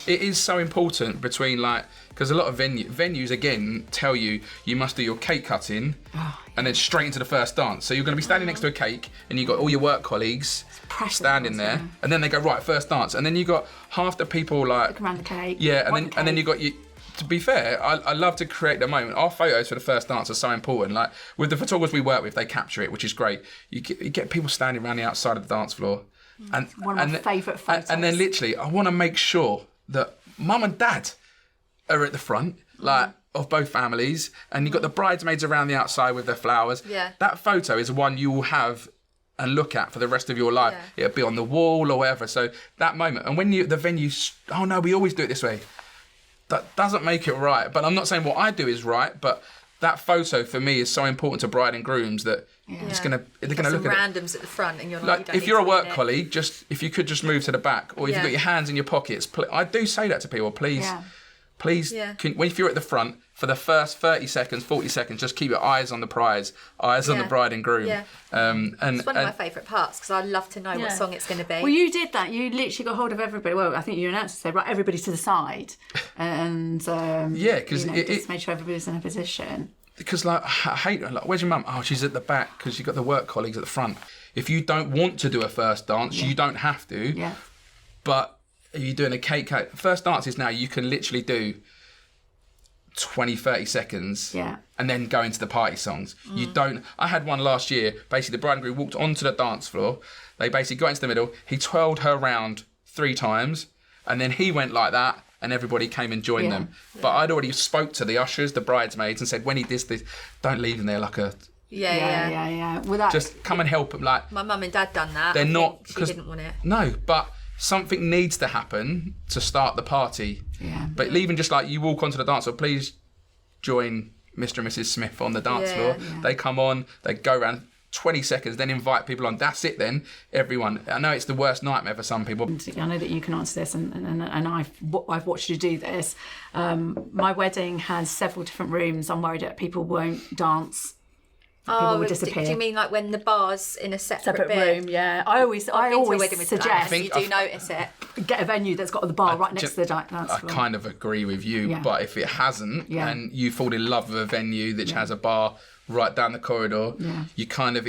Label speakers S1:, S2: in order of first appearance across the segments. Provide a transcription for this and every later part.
S1: It is so important between because a lot of venues again tell you must do your cake cutting and then straight into the first dance. So you're going to be standing next to a cake and you've got all your work colleagues standing there, and then they go right first dance, and then you got half the people
S2: look around the cake.
S1: Yeah, and then you got you. To be fair, I love to create the moment. Our photos for the first dance are so important. Like with the photographers we work with, they capture it, which is great. You get people standing around the outside of the dance floor.
S2: And one of my favourite photos.
S1: And then literally, I want to make sure that mum and dad are at the front, of both families, and you've got the bridesmaids around the outside with their flowers.
S3: Yeah.
S1: That photo is one you will have and look at for the rest of your life. Yeah. It'll be on the wall or whatever. So that moment, and when the venue, oh no, we always do it this way. That doesn't make it right. But I'm not saying what I do is right, but that photo for me is so important to bride and grooms that they're gonna look at
S3: randoms at the front, and you're
S1: like if you're a work colleague, if you could just move to the back, or if you've got your hands in your pockets. I do say that to people, please. Please, if you're at the front, for the first 30 seconds, 40 seconds, just keep your eyes on the prize, eyes on the bride and groom.
S3: Yeah.
S1: And
S3: it's one of my favourite parts because I love to know what song it's going to be.
S2: Well, you did that. You literally got hold of everybody. Well, I think you announced to say, right, everybody to the side. And,
S1: because
S2: just made sure everybody's in a position.
S1: Because, I hate, where's your mum? Oh, she's at the back because you've got the work colleagues at the front. If you don't want to do a first dance, you don't have to.
S2: Yeah.
S1: But if you're doing a cake cut, first dances now, you can literally do 20, 30 seconds and then go into the party songs. You don't... I had one last year. Basically, the bride and groom walked onto the dance floor. They basically got into the middle. He twirled her round 3 times and then he went like that and everybody came and joined them. But I'd already spoke to the ushers, the bridesmaids, and said, when he does this, don't leave him there like a...
S2: Yeah. Well,
S1: just come and help him. Like
S3: my mum and dad done that.
S1: They're not...
S3: She didn't want it.
S1: No, but... something needs to happen to start the party.
S2: Yeah.
S1: But even just like you walk onto the dance floor, please join Mr. and Mrs. Smith on the dance floor. Yeah. They come on, they go around 20 seconds, then invite people on. That's it then, everyone. I know it's the worst nightmare for some people.
S2: I know that you can answer this, and I've watched you do this. My wedding has several different rooms. I'm worried that people won't dance. People will disappear.
S3: Do you mean like when the bar's in a separate
S2: room? Yeah, I always suggest
S3: you do notice it.
S2: Get a venue that's got the bar right next to the dance floor.
S1: I kind of agree with you, but if it hasn't, and you fall in love with a venue that has a bar right down the corridor, you kind of...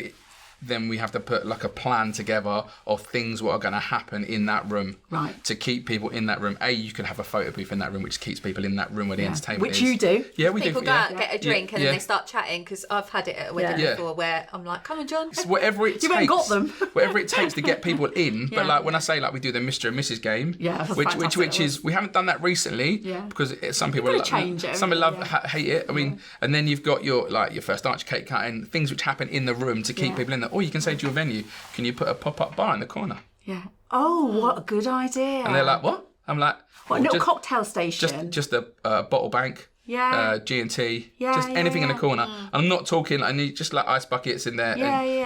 S1: then we have to put like a plan together of things what are going to happen in that room to keep people in that room. You can have a photo booth in that room which keeps people in that room where the entertainment is.
S2: Which you do.
S1: Yeah, we
S3: people
S1: do.
S3: Go out and get a drink and then they start chatting, because I've had it at a wedding before where I'm like, come on John.
S1: It's whatever it takes.
S2: You haven't got them.
S1: Whatever it takes to get people in. But like when I say like we do the Mr. and Mrs. game, which is we haven't done that recently because some people hate it. I mean, and then you've got your first dance, cake cutting, things which happen in the room to keep people in there. Or you can say to your venue, can you put a pop-up bar in the corner?
S2: Yeah. Oh, what a good idea.
S1: And they're like, what? I'm like...
S2: What, a little cocktail station?
S1: Just a bottle bank.
S2: Yeah.
S1: G&T. Just anything in the corner. I'm not talking... I need just like ice buckets in there.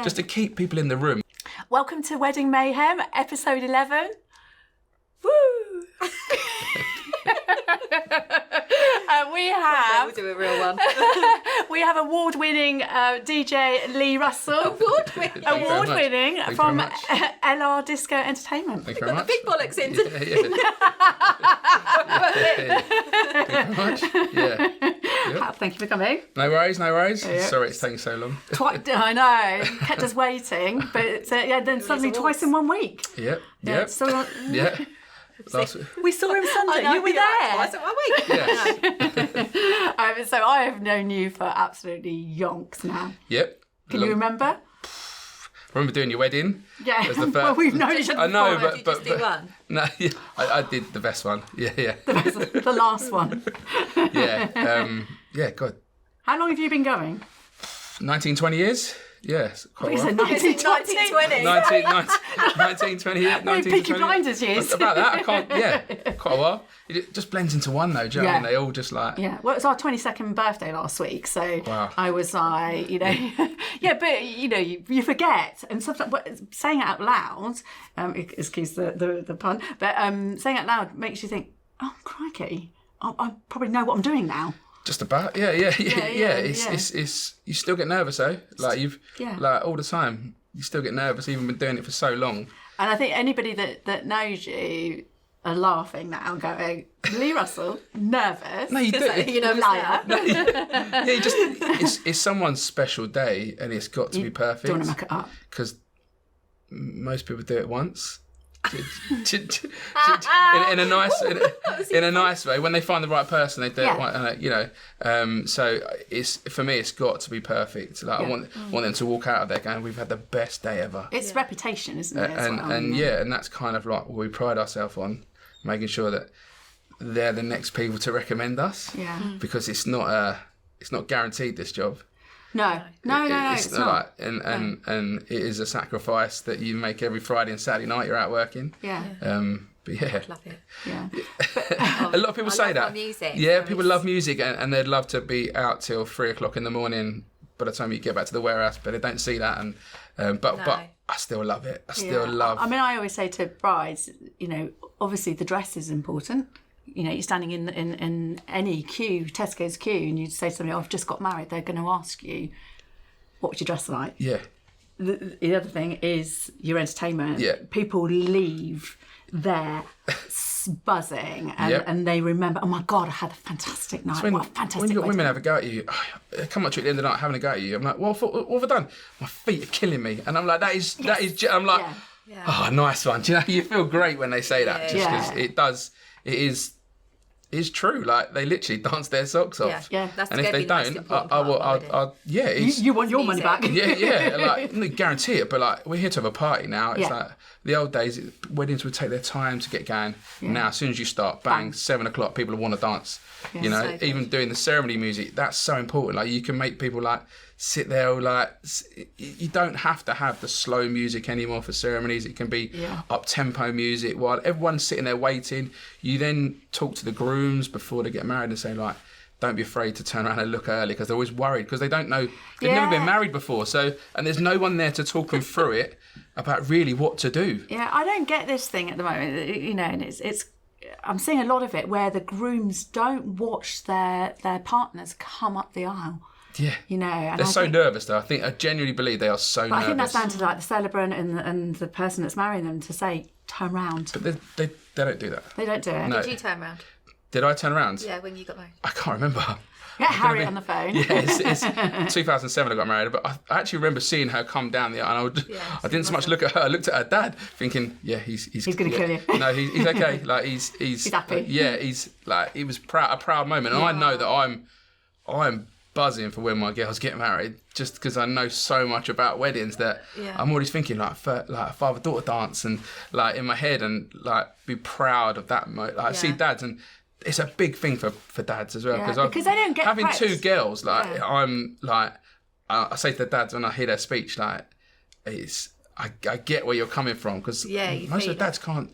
S1: Just to keep people in the room.
S2: Welcome to Wedding Mayhem, episode 11. Woo! We have...
S3: We'll do a real one.
S2: We have award-winning DJ Lee Russell. Award-winning from LR Disco Entertainment.
S1: Thank you very much.
S3: The big bollocks in today.
S1: Thank you very much. Yeah.
S2: Thank you for coming.
S1: No worries. Yeah. Sorry it's taking so long.
S2: I know. Kept us waiting. But then suddenly twice in 1 week.
S1: Yep.
S2: Yeah. We saw him Sunday. You were there.
S3: Twice in 1 week.
S1: Yes.
S2: So I have known you for absolutely yonks now.
S1: Yep.
S2: Can you remember?
S1: Remember doing your wedding?
S2: Yeah.
S1: As the first...
S2: well, we've known each other.
S1: I know,
S3: before. Did you just do one?
S1: No, I did the best one. Yeah.
S2: The last one.
S1: Yeah. God.
S2: How long have you been going?
S1: 19, 20 years. Yes, quite
S2: Is
S1: well.
S2: it 1920?
S1: 1920 years.
S2: We're Peaky Blinders years.
S1: About that, I can't... Yeah, quite a while. It just blends into one though, do you know what I mean? They all just like...
S2: Yeah, well, it was our 22nd birthday last week, so I was like, yeah, but, you forget, and sometimes saying it out loud, excuse the pun, but saying it out loud makes you think, oh, crikey, I probably know what I'm doing now.
S1: Just about, yeah. It's you still get nervous though. Like all the time, you still get nervous. Even been doing it for so long.
S2: And I think anybody that knows you are laughing now, going, Lee Russell, nervous.
S1: No, you do.
S2: You know, liar.
S1: No, yeah, you just it's someone's special day, and it's got to be perfect.
S2: Don't want to muck it up
S1: because most people do it once. in a nice way. When they find the right person, they do it. You know, so it's for me. It's got to be perfect. Like I want them to walk out of there going, "We've had the best day ever."
S2: It's reputation, isn't it?
S1: And that's kind of like what we pride ourselves on, making sure that they're the next people to recommend us.
S2: Yeah.
S1: Because it's not guaranteed, this job.
S2: No, it's not.
S1: Like, and it is a sacrifice that you make every Friday and Saturday night. You're out working.
S2: Yeah.
S1: But yeah.
S3: Love it.
S2: Yeah.
S3: But,
S1: a lot of people say that.
S3: Music,
S1: yeah, people love music and they'd love to be out till 3:00 in the morning by the time you get back to the warehouse, but they don't see that. And but I still love it. I still love.
S2: I mean, I always say to brides, you know, obviously the dress is important. You know, you're standing in any queue, Tesco's queue, and you say to somebody, I've just got married, they're going to ask you, what would you dress like?
S1: Yeah.
S2: The other thing is your entertainment.
S1: Yeah.
S2: People leave there buzzing and they remember, oh my God, I had a fantastic night. What a fantastic
S1: when you got
S2: wedding.
S1: women have a go at you, they come up to you at the end of the night having a go at you. I'm like, what have I done? My feet are killing me. And I'm like, I'm like, oh, nice one. Do you know, you feel great when they say that. Just because it is true. Like they literally dance their socks off.
S3: Yeah. That's
S1: and if they don't,
S2: you want your money back.
S1: yeah. Like no, guarantee it. But like we're here to have a party now. It's like the old days, weddings would take their time to get going. Now, as soon as you start, bang, 7:00, people want to dance. You know, so even doing the ceremony music, that's so important. Like you can make people like sit there, like you don't have to have the slow music anymore for ceremonies. It can be up tempo music while everyone's sitting there waiting. You then talk to the grooms before they get married and say like, don't be afraid to turn around and look early, because they're always worried because they don't know, they've never been married before. So, and there's no one there to talk them through it about really what to do.
S2: Yeah, I don't get this thing at the moment, you know, and it's I'm seeing a lot of it where the grooms don't watch their partners come up the aisle.
S1: Yeah,
S2: you know, and
S1: they're so nervous though. I genuinely believe they are so nervous.
S2: I think that's down to like the celebrant and the person that's marrying them to say turn round.
S1: But they don't do that.
S2: They don't do it.
S1: No.
S3: Did you turn round?
S1: Did I turn around?
S3: Yeah, when you got married.
S1: I can't remember.
S2: Get Harry on the phone.
S1: Yeah, it's 2007 I got married, but I actually remember seeing her come down the aisle, and I didn't so much look at her. I looked at her dad, thinking, he's
S2: going to kill you.
S1: No, he's okay. Like he's
S2: happy.
S1: He's like, it was a proud moment, and I know that I'm buzzing for when my girls get married, just because I know so much about weddings that I'm always thinking like a father-daughter dance, and like in my head, and like be proud of that. I see dads, and it's a big thing for dads as well,
S2: because they don't get
S1: having
S2: prepped.
S1: 2 girls. Like I'm like, I say to the dads when I hear their speech, like I get where you're coming from, because most of the dads can't.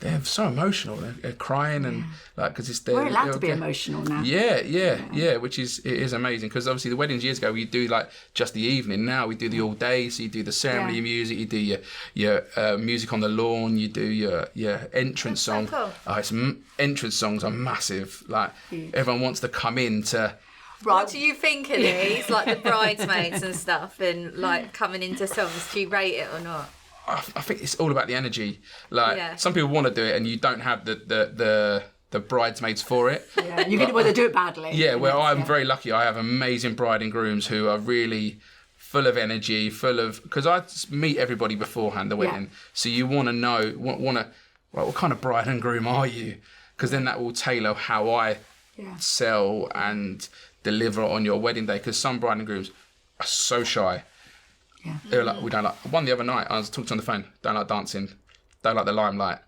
S1: They're so emotional. They're crying and like, because it's
S2: we're allowed to be emotional now.
S1: Yeah. Which is amazing, because obviously the weddings years ago we do like just the evening. Now we do the all day. So you do the ceremony music, you do your music on the lawn, you do your entrance song.
S3: So cool.
S1: Entrance songs are massive. Like everyone wants to come in to.
S3: Right. What do you think of these, like the bridesmaids and stuff, and like coming into songs? Do you rate it or not?
S1: I think it's all about the energy. Like some people want to do it, and you don't have the bridesmaids for it.
S2: Yeah, they do it badly.
S1: Yeah, well, I'm very lucky. I have amazing bride and grooms who are really full of energy, because I meet everybody beforehand the wedding. So you want to know what kind of bride and groom are you? Because then that will tailor how I sell and deliver on your wedding day. Because some bride and grooms are so shy.
S2: Yeah.
S1: They were like, we don't like. One the other night, I was talking to on the phone. Don't like dancing. Don't like the limelight.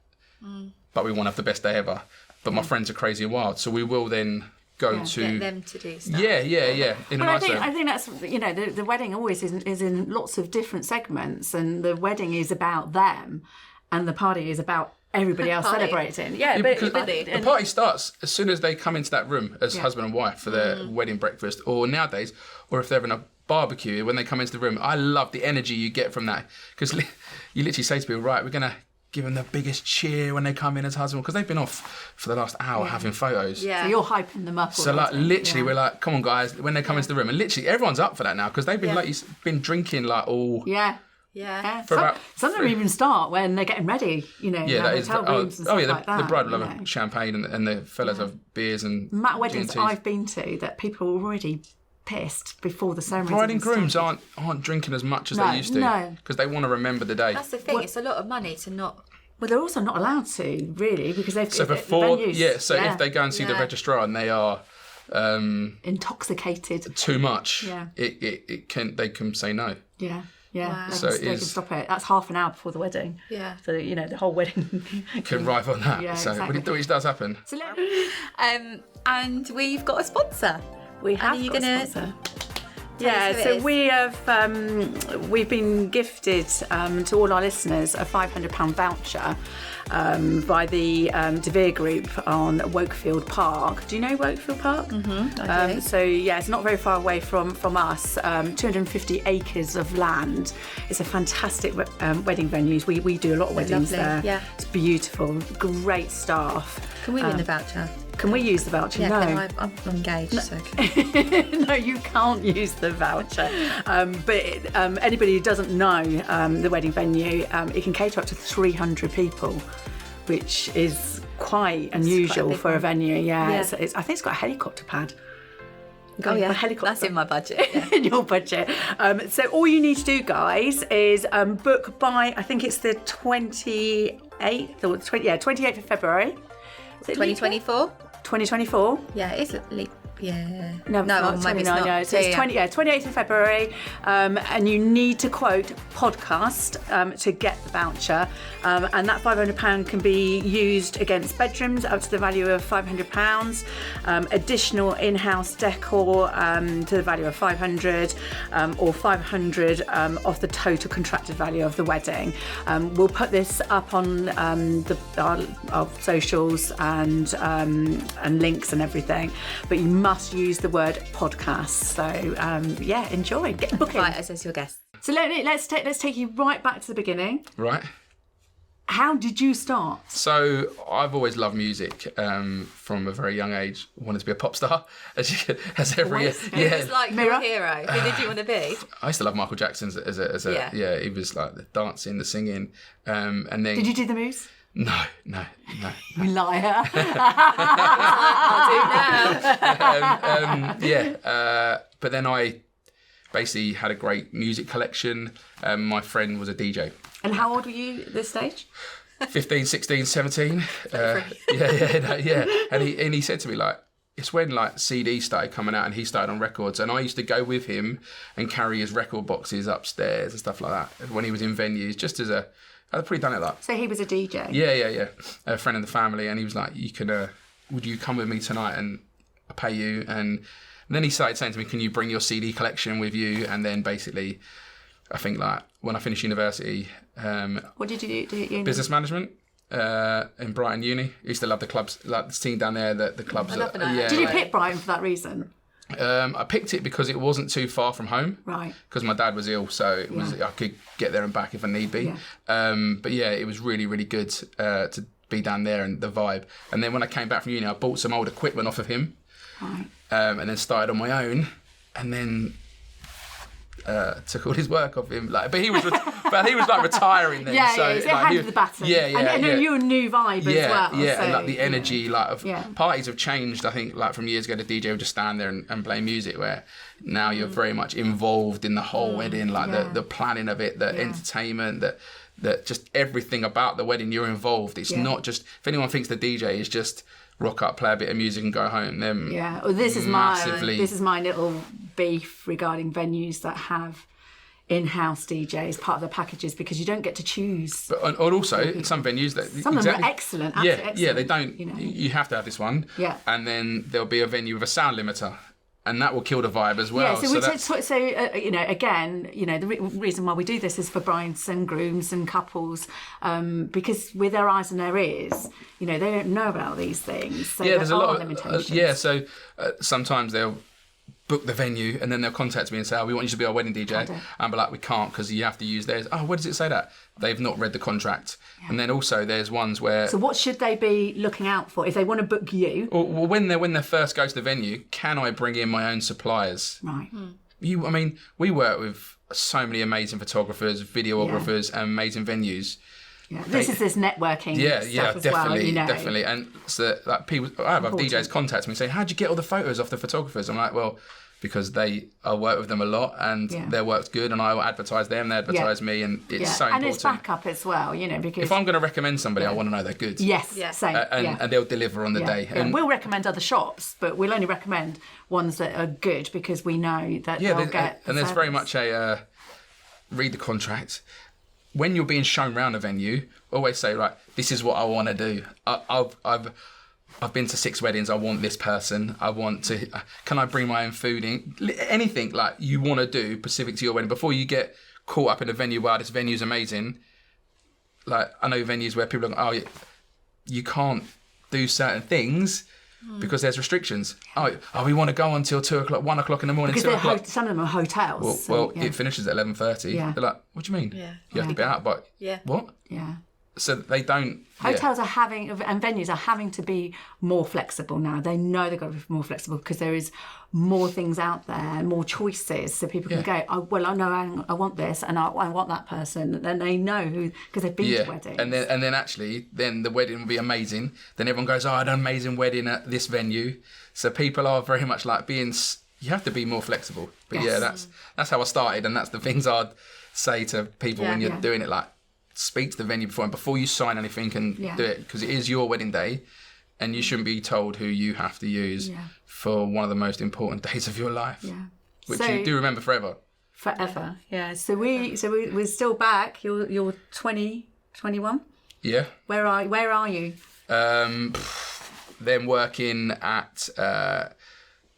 S1: But we want to have the best day ever. But my friends are crazy and wild, so we will then go to
S3: get them to do stuff.
S1: Yeah. In a nice way.
S2: I think that's, you know, the wedding always is in lots of different segments, and the wedding is about them, and the party is about everybody else celebrating.
S1: Yeah, but the party starts as soon as they come into that room as husband and wife for their wedding breakfast, or nowadays, or if they're having a barbecue when they come into the room. I love the energy you get from that, because you literally say to people, right, we're going to give them the biggest cheer when they come in as husband, because they've been off for the last hour having photos.
S2: Yeah. So you're hyping them up.
S1: So like literally we're like, come on guys, when they come into the room, and literally everyone's up for that now, because they've been been drinking like all
S3: Yeah.
S2: Some of them even start when they're getting ready, hotel rooms and stuff like that.
S1: The bride will have a champagne and the fellas have beers and
S2: Mat weddings I've been to that people are already pissed before the ceremony.
S1: Bride and grooms aren't drinking as much as they used to because they want to remember the day.
S3: That's the thing. It's a lot of money to not.
S2: Well, they're also not allowed to really because they've
S1: so before if they go and see the registrar and they are
S2: intoxicated
S1: too much, they can say no.
S2: Yeah. Yeah,
S3: wow.
S2: They can stop it. That's half an hour before the wedding.
S3: Yeah.
S2: So, the whole wedding
S1: can rival on that.
S2: Yeah,
S1: so
S2: exactly.
S1: which does happen.
S3: So and we've got a sponsor.
S2: We have got a sponsor. Yeah, so we've been gifted to all our listeners a £500 voucher by the De Vere Group on Wokefield Park. Do you know Wokefield Park?
S3: Mm-hmm, I do.
S2: So it's not very far away from us. 250 acres of land. It's a fantastic wedding venue. We do a lot of weddings there.
S3: Yeah.
S2: It's beautiful, great staff.
S3: Can we win the voucher?
S2: Can we use the voucher?
S3: Yeah,
S2: no.
S3: I'm engaged, so
S2: no, you can't use the voucher. But anybody who doesn't know the wedding venue, it can cater up to 300 people, which is quite unusual for a venue. Yeah. I think it's got a helicopter pad.
S3: A helicopter. That's in my budget.
S2: In your budget. So all you need to do, guys, is book by, I think it's the 28th or 28th of February.
S3: 2024?
S2: 2024?
S3: Yeah, it's yeah.
S2: No, maybe it's not. No. So it's 28th of February, and you need to quote podcast to get the voucher, and that £500 can be used against bedrooms up to the value of £500, additional in-house decor to the value of £500, or £500 off the total contracted value of the wedding. We'll put this up on our socials and links and everything, but you must use the word podcast. So enjoy. Get booking.
S3: Right, as your guest.
S2: So let's take you right back to the beginning.
S1: Right.
S2: How did you start?
S1: So I've always loved music from a very young age. Wanted to be a pop star, as every
S3: Who was like your hero? Who did you want to be?
S1: I used to love Michael Jackson as a he was like the dancing, the singing, and then.
S2: Did you do the moves?
S1: No.
S2: You liar.
S3: I'll do now.
S1: But then I basically had a great music collection. My friend was a DJ.
S2: And how old were you at this stage?
S1: 15, 16, 17. And he said to me, like, it's when like CDs started coming out and he started on records, and I used to go with him and carry his record boxes upstairs and stuff like that when he was in venues, just as I'd pretty done it like.
S2: So he was a DJ?
S1: Yeah. A friend of the family, and he was like, you can, would you come with me tonight and I'll pay you? And then he started saying to me, can you bring your CD collection with you? And then basically, I think like when I finished university.
S2: What did you do at uni?
S1: Business management in Brighton Uni. I used to love the clubs, like the scene down there, the clubs.
S2: Did you pick Brighton for that reason?
S1: I picked it because it wasn't too far from home.
S2: Right.
S1: Because my dad was ill, so I could get there and back if I need be. Yeah. But yeah, it was really, really good to be down there and the vibe. And then when I came back from uni, I bought some old equipment off of him.
S2: Right.
S1: And then started on my own, and then took all his work off him. But he was like retiring then.
S2: So he handed the baton. And you a new vibe as well.
S1: Yeah, so, and like the energy, parties have changed. I think like from years ago, the DJ would just stand there and play music. Where now you're very much involved in the whole wedding, the planning of it, the entertainment, that just everything about the wedding. You're involved. It's not just if anyone thinks the DJ is just rock up, play a bit of music and go home.
S2: This is my little beef regarding venues that have in-house DJs part of the packages, because you don't get to choose.
S1: But and also some venues that
S2: some of them are excellent.
S1: Yeah, they don't. You have to have this one.
S2: Yeah,
S1: and then there'll be a venue with a sound limiter. And that will kill the vibe as well.
S2: Yeah, again, the reason why we do this is for brides and grooms and couples, because with their eyes and their ears, they don't know about these things. So
S1: there's a lot of
S2: limitations.
S1: So sometimes they'll book the venue and then they'll contact me and say, we want you to be our wedding DJ. And be like, we can't because you have to use theirs. Oh, where does it say that? They've not read the contract. Yeah. And then also there's ones where...
S2: So what should they be looking out for if they want to book you?
S1: Well, when they first go to the venue, can I bring in my own suppliers?
S2: Right.
S1: We work with so many amazing photographers, videographers, and amazing venues.
S2: Yeah, this is networking.
S1: Yeah,
S2: stuff as
S1: definitely,
S2: well, you know.
S1: definitely. And so like people, I have DJs contact me and say, "How'd you get all the photos off the photographers?" I'm like, well, because I work with them a lot, and their work's good, and I will advertise them, they advertise me, and it's so important.
S2: And it's backup as well, you know, because
S1: if I'm going to recommend somebody, I want to know they're good.
S2: Yes, same.
S1: And they'll deliver on the day.
S2: And we'll recommend other shops, but we'll only recommend ones that are good because we know that they'll get. And
S1: there's very much a read the contract. When you're being shown around a venue, always say, right, this is what I want to do. I've been to 6 weddings. I want this person. I want to. Can I bring my own food in? Anything like you want to do specific to your wedding before you get caught up in a venue. Wow, this venue's amazing. Like I know venues where people are, you can't do certain things because there's restrictions. We want to go until 2 o'clock, 1 o'clock in the morning.
S2: Because
S1: 2 o'clock.
S2: Some of them are hotels.
S1: Well, it finishes at 11:30.
S2: Yeah.
S1: They're like, what do you mean?
S3: Yeah.
S1: You have to be out by what?
S2: Yeah.
S1: So they don't.
S2: Hotels are having, and venues are having to be more flexible now. They know they've got to be more flexible because there is more things out there, more choices, so people can go, I know I want this, and I want that person. Then they know who, because they've been to weddings.
S1: And then actually, then the wedding will be amazing. Then everyone goes, I had an amazing wedding at this venue. So people are very much like you have to be more flexible. But that's how I started, and that's the things I'd say to people when you're doing it, like, speak to the venue before you sign anything and do it, because it is your wedding day and you shouldn't be told who you have to use for one of the most important days of your life, which you do remember forever.
S2: So we're still back. You're 20, 21.
S1: Yeah.
S2: Where are you?
S1: Then working at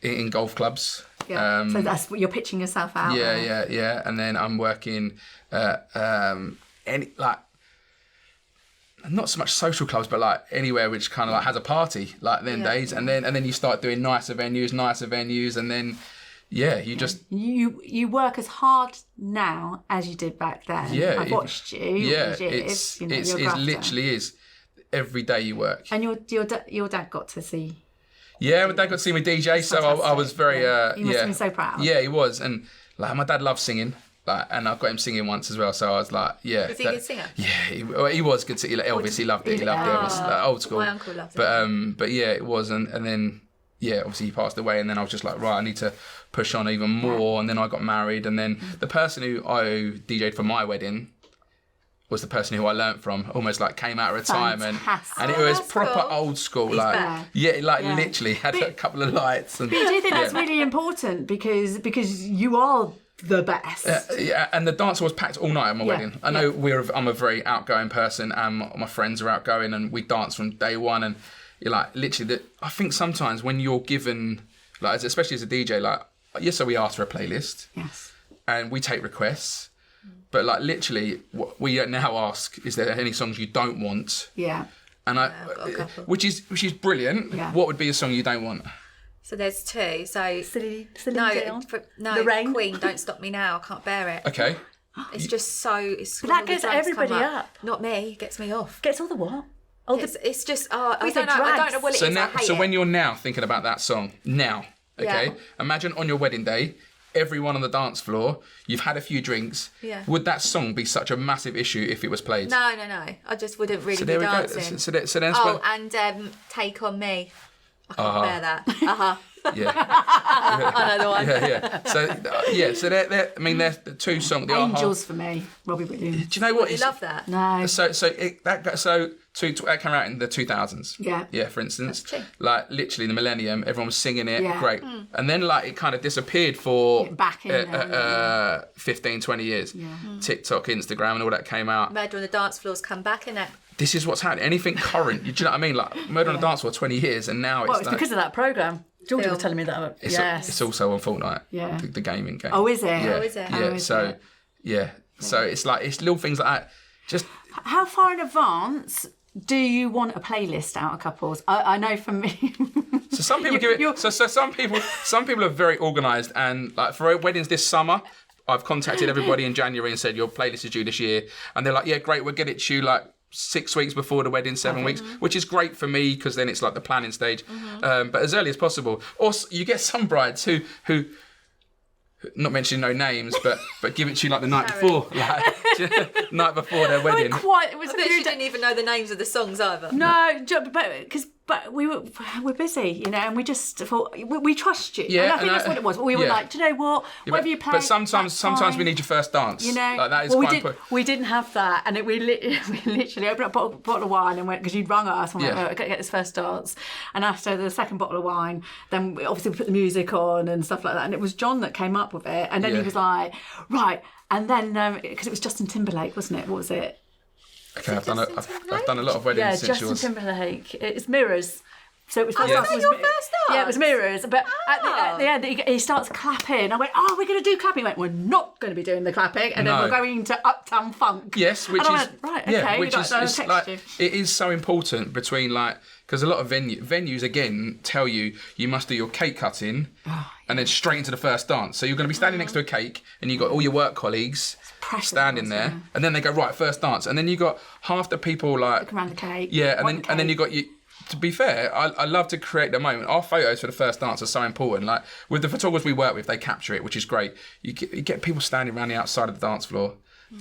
S1: in golf clubs.
S2: So that's what you're pitching yourself out.
S1: Yeah. And then I'm working not so much social clubs, but like anywhere which kind of like has a party like them days, and then you start doing nicer venues, and then you
S2: work as hard now as you did back then. I've watched you.
S1: It literally is every day you work.
S2: And your dad got to see.
S1: Yeah, my dad got to see me DJ, so I was very
S2: he must have been so proud.
S1: Yeah, he was, and like my dad loves singing. And I got him singing once as well, so I was like,
S3: Was he a good singer?
S1: Yeah, he was good. Elvis, he loved it. He loved Elvis, like, old school.
S3: My uncle loved it.
S1: But yeah, it was, and then obviously he passed away, and then I was just like, right, I need to push on even more. And then I got married, and then the person who I DJ'd for my wedding was the person who I learnt from, almost like came out of retirement, and it was proper old school, literally had a couple of lights. And,
S2: but do you think that's really important because you are the best?
S1: And the dance was packed all night at my wedding. I know I'm a very outgoing person, and my friends are outgoing, and we dance from day one. And you're like, literally, I think sometimes when you're given, like, especially as a DJ, like, so we ask for a playlist, and we take requests. But like literally, what we now ask is there any songs you don't want?
S2: Yeah.
S1: And which is brilliant. Yeah. What would be a song you don't want?
S3: So there's 2. So
S2: Celine
S3: no,
S2: Rain.
S3: Queen, Don't Stop Me Now. I can't bear it.
S1: Okay.
S3: It's just so. It's
S2: that gets everybody up.
S3: Not me. It gets me off.
S2: Gets all the what?
S3: It's just. I don't know what it is.
S1: Now, when you're now thinking about that song now, okay? Imagine on your wedding day. Everyone on the dance floor, you've had a few drinks. Yeah. Would that song be such a massive issue if it was played?
S3: No. I just wouldn't really be dancing.
S1: So then
S3: and Take On Me. I can't bear that.
S1: Yeah.
S3: Another one.
S1: Yeah. So they're I mean, they're the 2 songs.
S2: Angels for me, Robbie Williams.
S1: Do you know what?
S3: You love that?
S2: No.
S1: That came out in the 2000s.
S2: Yeah.
S1: Yeah, for instance. Like, literally, the millennium, everyone was singing it.
S2: Yeah.
S1: Great. And then, like, it kind of disappeared for 15, 20 years.
S2: Yeah.
S1: TikTok, Instagram, and all that came out.
S3: Murder on the Dance Floor's come back, innit?
S1: This is what's happening. Anything current. Do you know what I mean? Like, Murder on the Dance Floor, 20 years, and now it's...
S2: Well, it's because of that programme. Georgia was telling me that.
S1: It's also on Fortnite.
S2: Yeah.
S1: The gaming game.
S2: Oh, is it?
S1: Yeah.
S3: Oh, is it?
S1: Yeah. So it's like, it's little things like that. Just...
S2: How far in advance do you want a playlist out of couples? I know for me.
S1: So some people give it. So some people are very organised, and like for weddings this summer, I've contacted everybody in January and said your playlist is due this year, and they're like, yeah, great, we'll get it to you like 6 weeks before the wedding, 7 weeks, which is great for me because then it's like the planning stage, but as early as possible. Or you get some brides who not mentioning no names, but give it to you like the night before, like night before their wedding.
S2: It was.
S3: I bet she didn't even know the names of the songs either.
S2: No, but we're busy, and we just thought we trust you.
S1: Yeah,
S2: and I think that's what it was. But we were like, do you know what? Whatever you play.
S1: But sometimes we need your first dance. Like that is quite important.
S2: We didn't have that, and we literally opened up a bottle of wine and went, because you'd rung us and went, I've got to get this first dance. And after the second bottle of wine, then obviously we put the music on and stuff like that. And it was John that came up with it, and then he was like, right. And then because it was Justin Timberlake, wasn't it? What was it?
S1: Okay, I've done a lot of weddings since yours.
S2: Justin Timberlake. It's Mirrors. So it was
S3: first dance. Your first dance?
S2: Yeah, it was Mirrors. But at the end, he starts clapping. I went, we're going to do clapping. He went, we're not going to be doing the clapping. And then we're going to Uptown Funk.
S1: Yes, which
S2: and
S1: is...
S2: I went, right, okay.
S1: Which is like, it is so important between like... Because a lot of venues, again, tell you must do your cake cutting and then straight into the first dance. So you're going to be standing next to a cake and you've got all your work colleagues standing there. Yeah. And then they go, right, first dance. And then you got half the people like...
S2: Look around the cake.
S1: Yeah, and then you got... To be fair, I love to create the moment. Our photos for the first dance are so important. Like with the photographers we work with, they capture it, which is great. You get people standing around the outside of the dance floor.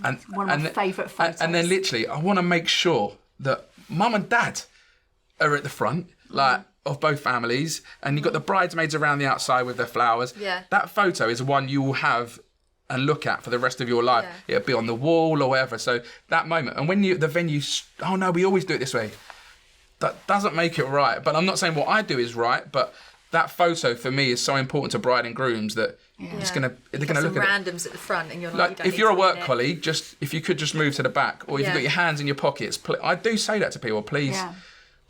S1: And
S2: one of my favourite photos.
S1: And then literally, I want to make sure that mum and dad are at the front, like of both families, and you've got the bridesmaids around the outside with their flowers.
S3: Yeah.
S1: That photo is one you will have and look at for the rest of your life. Yeah. It'll be on the wall or whatever. So that moment, and when the venue, oh no, we always do it this way. That doesn't make it right. But I'm not saying what I do is right, but that photo for me is so important to bride and grooms that they're gonna look at
S3: randoms at the front, and you're
S1: like if you're a work colleague, if you could just move to the back, or if you've got your hands in your pockets. I do say that to people, please.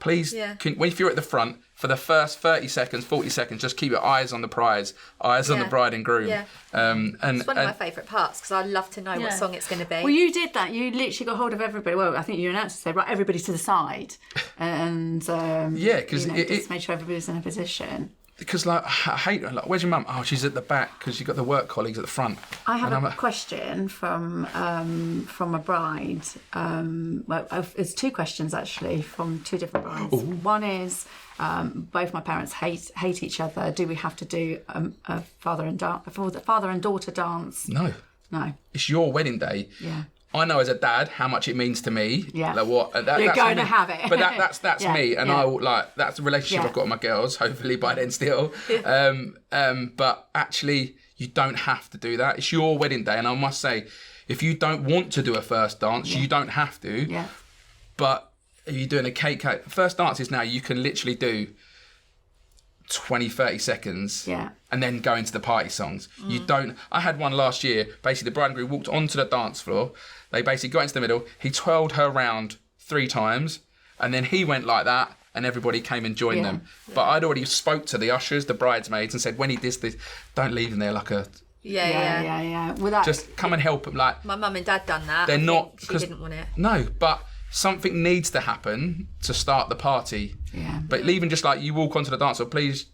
S1: Please, if you're at the front, for the first 30 seconds, 40 seconds, just keep your eyes on the prize, eyes on the bride and groom.
S3: Yeah.
S1: And
S3: it's one of my favourite parts because I love to know what song it's going to be.
S2: Well, you did that. You literally got hold of everybody. Well, I think you announced to say, right, everybody to the side. And
S1: because
S2: just made sure everybody's in a position.
S1: Because I hate where's your mum? Oh, she's at the back because you've got the work colleagues at the front.
S2: I have a question from a bride. It's two questions actually from two different brides. Ooh. One is both my parents hate each other. Do we have to do a father and daughter dance?
S1: No. It's your wedding day.
S2: Yeah.
S1: I know as a dad how much it means to me.
S2: Yeah.
S1: Like what
S2: you're going to have it.
S1: But that's me, and I will, like that's the relationship I've got with my girls. Hopefully by then still. But actually, you don't have to do that. It's your wedding day, and I must say, if you don't want to do a first dance, you don't have to.
S2: Yeah.
S1: But if you're doing a cake first dances now, you can literally do 20-30 seconds and then go into the party songs. You don't... I had one last year. Basically, the bride and groom walked onto the dance floor. They basically got into the middle. He twirled her round 3 times and then he went like that and everybody came and joined them. But I'd already spoke to the ushers, the bridesmaids, and said, when he does this, don't leave them there like a...
S2: Yeah. Well,
S1: just come and help them. Like
S3: my mum and dad done that.
S1: They're not...
S3: She didn't want it.
S1: No, but... Something needs to happen to start the party.
S2: Yeah.
S1: But even just like you walk onto the dance floor, please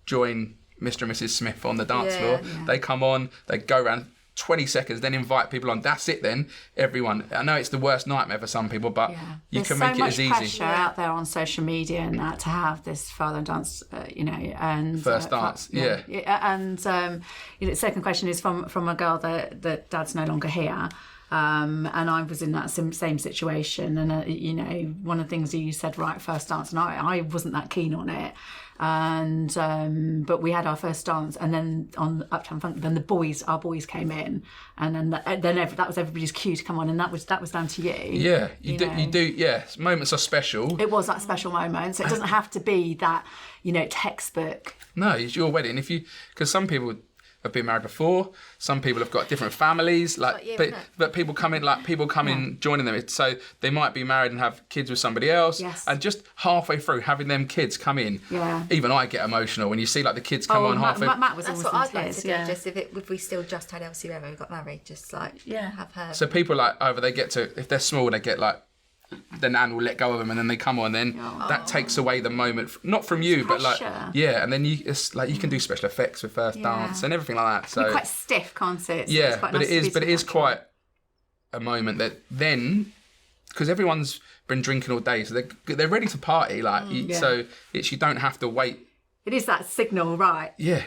S1: join Mr. and Mrs. Smith on the dance floor. Yeah. They come on, they go around 20 seconds, then invite people on. That's it then, everyone. I know it's the worst nightmare for some people, but you can make it as easy.
S2: There's so much pressure out there on social media and that to have this father and dance, and...
S1: First dance,
S2: And, the second question is from a girl that dad's no longer here. And I was in that same situation, and one of the things you said, right, first dance, and I wasn't that keen on it, and but we had our first dance, and then on Uptown Funk, then our boys came in, and then that was everybody's cue to come on, and that was down to you.
S1: Yeah, you do. Yeah, moments are special.
S2: It was that special moment, so it doesn't have to be that textbook.
S1: No, it's your wedding. Because some people have been married before. Some people have got different families, but people come in, joining them. So they might be married and have kids with somebody else.
S2: Yes.
S1: And just halfway through, having them kids come in.
S2: Yeah.
S1: Even I get emotional when you see like the kids come on halfway.
S2: Matt was
S3: That's what I'd like to do. Yeah. Just if we still just had Elsie Remo, we got married, just like have her.
S1: So people like either they get to, if they're small, they get like. The nan will let go of them, and then they come on. Then that takes away the moment, not from you, but like and then it's like you can do special effects with first dance and everything like that. So
S2: it's quite stiff, can't it?
S1: It is quite a moment that then because everyone's been drinking all day, so they're ready to party. So it's you don't have to wait.
S2: It is that signal, right?
S1: Yeah.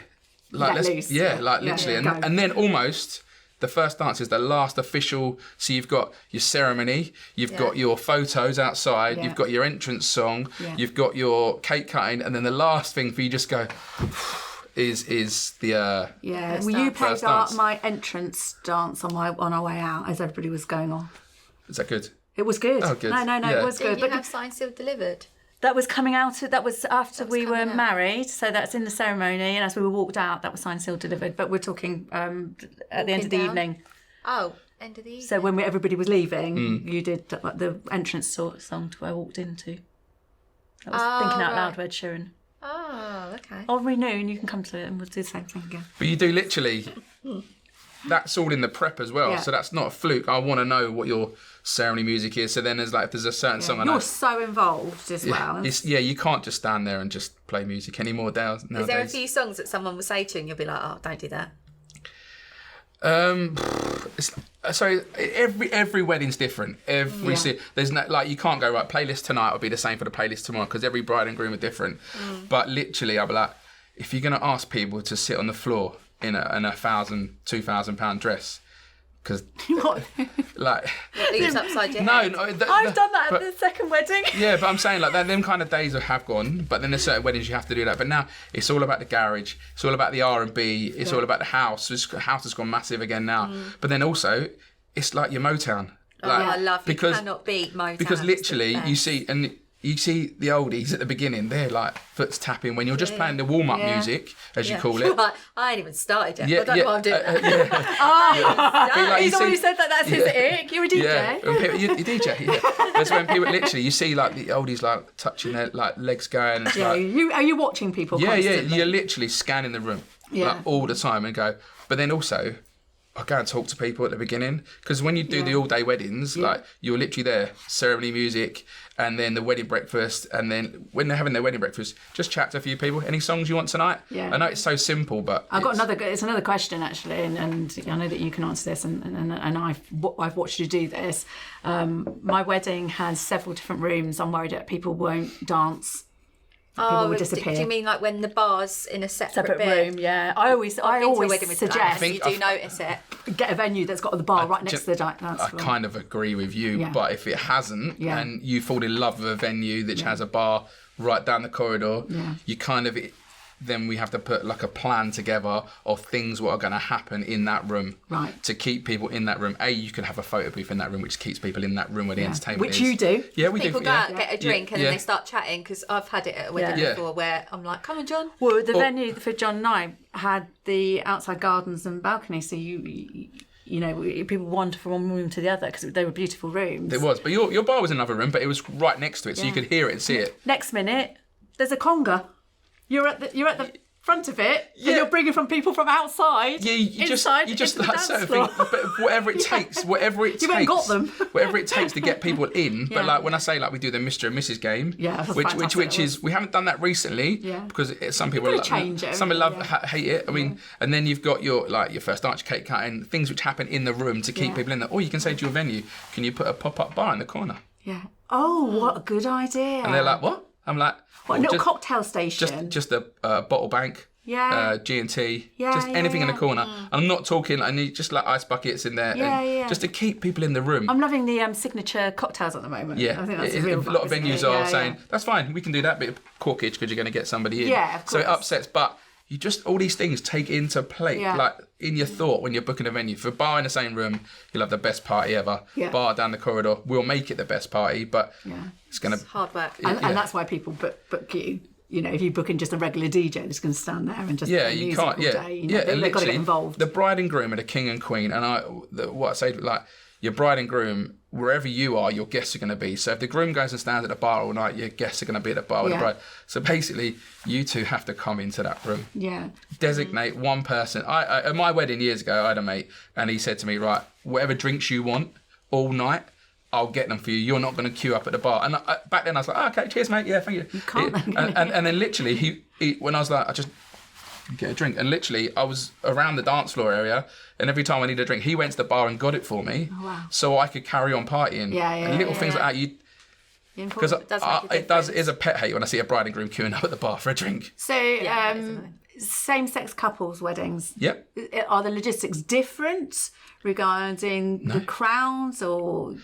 S1: like
S2: loose.
S1: Literally, and then almost the first dance is the last official. So you've got your ceremony, you've got your photos outside, you've got your entrance song, you've got your cake cutting, and then the last thing for you just go is the
S2: Well, you played my entrance dance on our way out as everybody was going off.
S1: Is that good?
S2: It was good.
S1: Oh, good.
S2: No, it was good.
S3: Did you have Signed, Sealed, Delivered?
S2: That was coming out. That was after we were married. So that's in the ceremony, and as we were walked out, that was Signed, Sealed, Delivered. But we're talking at the end of the evening.
S3: Oh, end of the evening.
S2: So when everybody was leaving, you did the entrance song to where I walked into. That was Thinking Out Loud, Ed Sheeran.
S3: Oh, okay.
S2: I'll renew, and you can come to it, and we'll do the same thing again.
S1: But you do literally. That's all in the prep as well, so that's not a fluke. I want to know what your ceremony music is. So then there's if there's a certain song I know.
S2: You're so involved as well.
S1: You can't just stand there and just play music anymore nowadays.
S3: Is there a few songs that someone will say to you and you'll be like, oh, don't do that?
S1: So every wedding's different. There's no you can't go right. Playlist tonight will be the same for the playlist tomorrow because every bride and groom are different. But literally, I'll be like, if you're gonna ask people to sit on the floor in a £1,000-2,000 dress, because
S3: leaves upside your head.
S2: I've done that at the second wedding.
S1: Yeah, but I'm saying them kind of days have gone. But then there's certain weddings you have to do that. But now it's all about the garage. It's all about the R&B. It's all about the house. The house has gone massive again now. But then also it's like your Motown.
S3: I love it. You cannot beat Motown.
S1: Because literally you see the oldies at the beginning, they're like foot's tapping when you're just playing the warm-up music, as you call it.
S3: I ain't even started yet. I don't know what I'm doing.
S2: He's already said that's his ick. You're a DJ.
S1: Yeah, you're a DJ. That's when people literally, you see the oldies touching their legs going. And
S2: are you watching people constantly?
S1: You're literally scanning the room all the time and go. But then also, I go and talk to people at the beginning because when you do the all-day weddings, you're literally there, ceremony music, and then the wedding breakfast, and then when they're having their wedding breakfast, just chat to a few people. Any songs you want tonight? Yeah. I know it's so simple, but
S2: I've got another question actually, and I know that you can answer this, and I've watched you do this. My wedding has several different rooms. I'm worried that people won't dance. People will disappear.
S3: Do you mean when the bar's in a separate
S2: room? Yeah, I always suggest
S3: you do notice it.
S2: Get a venue that's got the bar right next to the dance floor.
S1: I kind of agree with you, but if it hasn't, and you fall in love with a venue that has a bar right down the corridor, you kind of. Then we have to put a plan together of things what are going to happen in that room to keep people in that room. You can have a photo booth in that room which keeps people in that room where the entertainment
S2: is. Which you do.
S1: Yeah, we
S3: people
S1: do.
S3: People go out and get a drink and then they start chatting because I've had it at a wedding before where I'm like, come on, John.
S2: Well, the venue for John and I had the outside gardens and balcony, so you know, people wander from one room to the other because they were beautiful rooms.
S1: It was, but your bar was in another room, but it was right next to it, so you could hear it and see it.
S2: Next minute, there's a conga. You're at the front of it, and you're bringing from people from outside. Yeah, you just certain things,
S1: but whatever it takes,
S2: you haven't got them.
S1: Whatever it takes to get people in. But when I say we do the Mr. and Mrs. game, which is we haven't done that recently because some people hate it. I mean, and then you've got your first dance, cake cutting, things which happen in the room to keep people in there. Or you can say to your venue, can you put a pop-up bar in the corner?
S2: Yeah. Oh, what a good idea.
S1: And they're like, what? I'm like,
S2: cocktail station.
S1: Just a bottle bank. Yeah. G&T. Just anything in the corner. I'm not talking. I need just ice buckets in there. Just to keep people in the room.
S2: I'm loving the signature cocktails at the moment.
S1: Yeah.
S2: I think that's a
S1: lot of venues are saying that's fine. We can do that bit of corkage because you're going to get somebody in.
S2: Yeah, of course.
S1: So it upsets, but. You just all these things take into play in your thought when you're booking a venue. For a bar in the same room, you'll have the best party ever. Yeah. Bar down the corridor, we'll make it the best party, but it's
S3: hard work.
S2: And that's why people book you. You know, if you book in just a regular DJ that's going to stand there and just play music all day, they've got to get involved.
S1: The bride and groom are the king and queen, and what I say your bride and groom, wherever you are, your guests are going to be. So if the groom goes and stands at the bar all night, your guests are going to be at the bar with the bride. So basically, you two have to come into that room.
S2: Yeah.
S1: Designate one person. I at my wedding years ago, I had a mate, and he said to me, right, whatever drinks you want all night, I'll get them for you. You're not going to queue up at the bar. And back then I was like, okay, cheers, mate. Yeah, thank you.
S2: You can't.
S1: And then literally, he when I was like, I just get a drink. And literally, I was around the dance floor area, and every time I needed a drink, he went to the bar and got it for me, so I could carry on partying. And little things like that. Because it is a pet hate when I see a bride and groom queuing up at the bar for a drink.
S2: So same-sex couples weddings.
S1: Yep.
S2: Are the logistics different regarding the crowds or?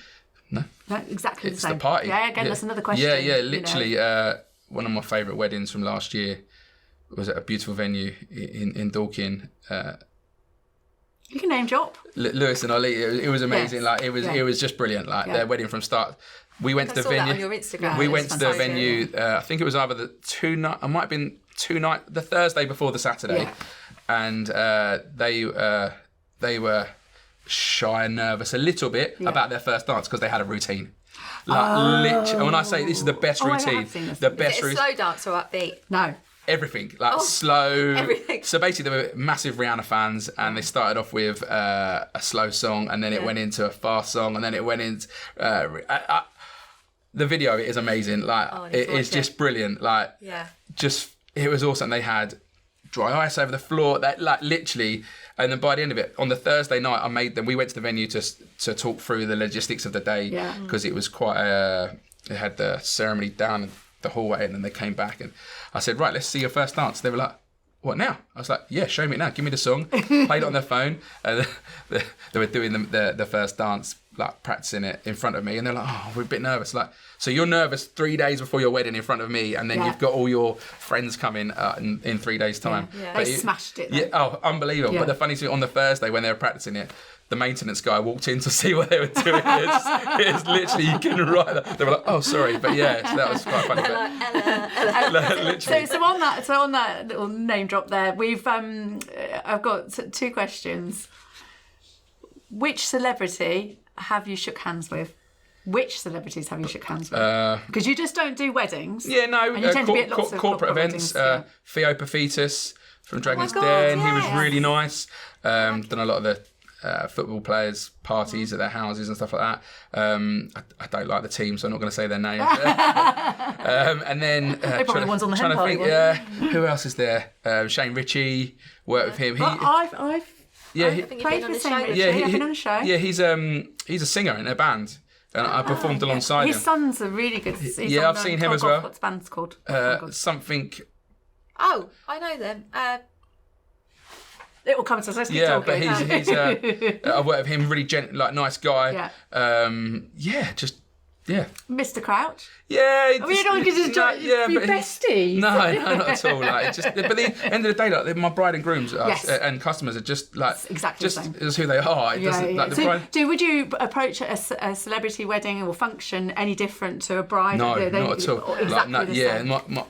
S1: No,
S2: exactly
S1: it's
S2: the same.
S1: the party.
S2: Yeah, again, that's another question.
S1: Yeah, literally. One of my favourite weddings from last year was at a beautiful venue in Dorking.
S2: You can name drop.
S1: Lewis and Ollie. It was amazing.
S2: Yes.
S1: Like it was just brilliant. Like their wedding from start. We went to the venue.
S3: That on your Instagram.
S1: We went to the venue. I think it was either the 2 night. It might have been 2 night. The Thursday before the Saturday, and they were shy and nervous a little bit about their first dance because they had a routine. Like literally, and when I say this is the best routine, the best routine.
S3: Slow dance or upbeat?
S2: No.
S1: Everything, like slow.
S3: Everything.
S1: So basically, they were massive Rihanna fans, and they started off with a slow song, and then it went into a fast song, and then it went into. The video is amazing. Like it is just brilliant. Like just it was awesome. They had dry ice over the floor. That like literally, and then by the end of it, on the Thursday night, I made them. We went to the venue to talk through the logistics of the day because it was quite. They had the ceremony down the hallway, and then they came back, and I said, right, let's see your first dance. They were like, what now? I was like, yeah, show me it now. Give me the song. Played it on their phone, and they were doing the first dance, like practicing it in front of me, and they're like, oh, we're a bit nervous. Like, so you're nervous 3 days before your wedding in front of me, and then you've got all your friends coming in 3 days' time.
S2: They smashed it.
S1: Yeah, unbelievable. But the funny thing, on the Thursday when they were practicing it, the maintenance guy walked in to see what they were doing. It's literally, you can write that. They were like, oh, sorry. But yeah, so that was quite funny.
S2: So on that little name drop there, I've got 2 questions. Which celebrity have you shook hands with? Which celebrities have you shook hands with? Because you just don't do weddings.
S1: Yeah, no.
S2: And you tend to be at lots of
S1: corporate events.
S2: Weddings,
S1: Theo Pafitis from Dragon's Den. He was really nice. Done a lot of the football players' parties at their houses and stuff like that. I don't like the team, so I'm not going to say their names. And then
S2: they probably ones on the hen party.
S1: Who else is there? Shane Ritchie. Worked with him.
S2: I've
S3: played
S2: with Shane Ritchie. I've been on a show.
S1: Yeah, he's a singer in a band. And I performed alongside him.
S2: His son's a really good.
S1: I've seen him as well.
S2: What's the band's called?
S1: Something.
S3: Oh, I know them.
S2: It will come to us. Let's keep talking.
S1: But he's I've worked with him. Really nice guy.
S2: Mr. Crouch.
S1: Yeah,
S2: you don't get to be besties.
S1: No, not at all. Like, it's just, but at the end of the day, like my bride and grooms and customers are just like
S2: exactly
S1: just as who they are. It doesn't like the bride.
S2: Would you approach a celebrity wedding or function any different to a bride?
S1: No, not at all.
S2: Exactly the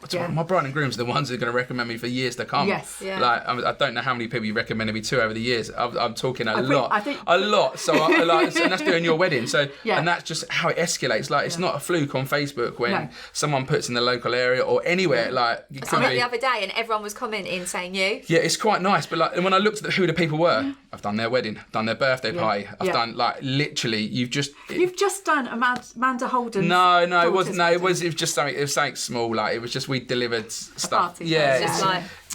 S2: same.
S1: My bride and grooms are the ones that are going to recommend me for years to come.
S2: Yes.
S3: Yeah.
S1: Like I don't know how many people you recommended me to over the years. I'm talking a lot. So and that's doing your wedding. So and that's just how it escalates. Like it's not a fluke on Facebook when someone puts in the local area or anywhere. Like
S3: I met the other day and everyone was commenting saying you.
S1: Yeah, it's quite nice. But like when I looked at who the people were, I've done their wedding, I've done their birthday party, I've done like literally. You've just
S2: done Amanda Holden.
S1: No, it wasn't. No, it was just something. It was something small. Like it was just we delivered stuff.
S2: Party,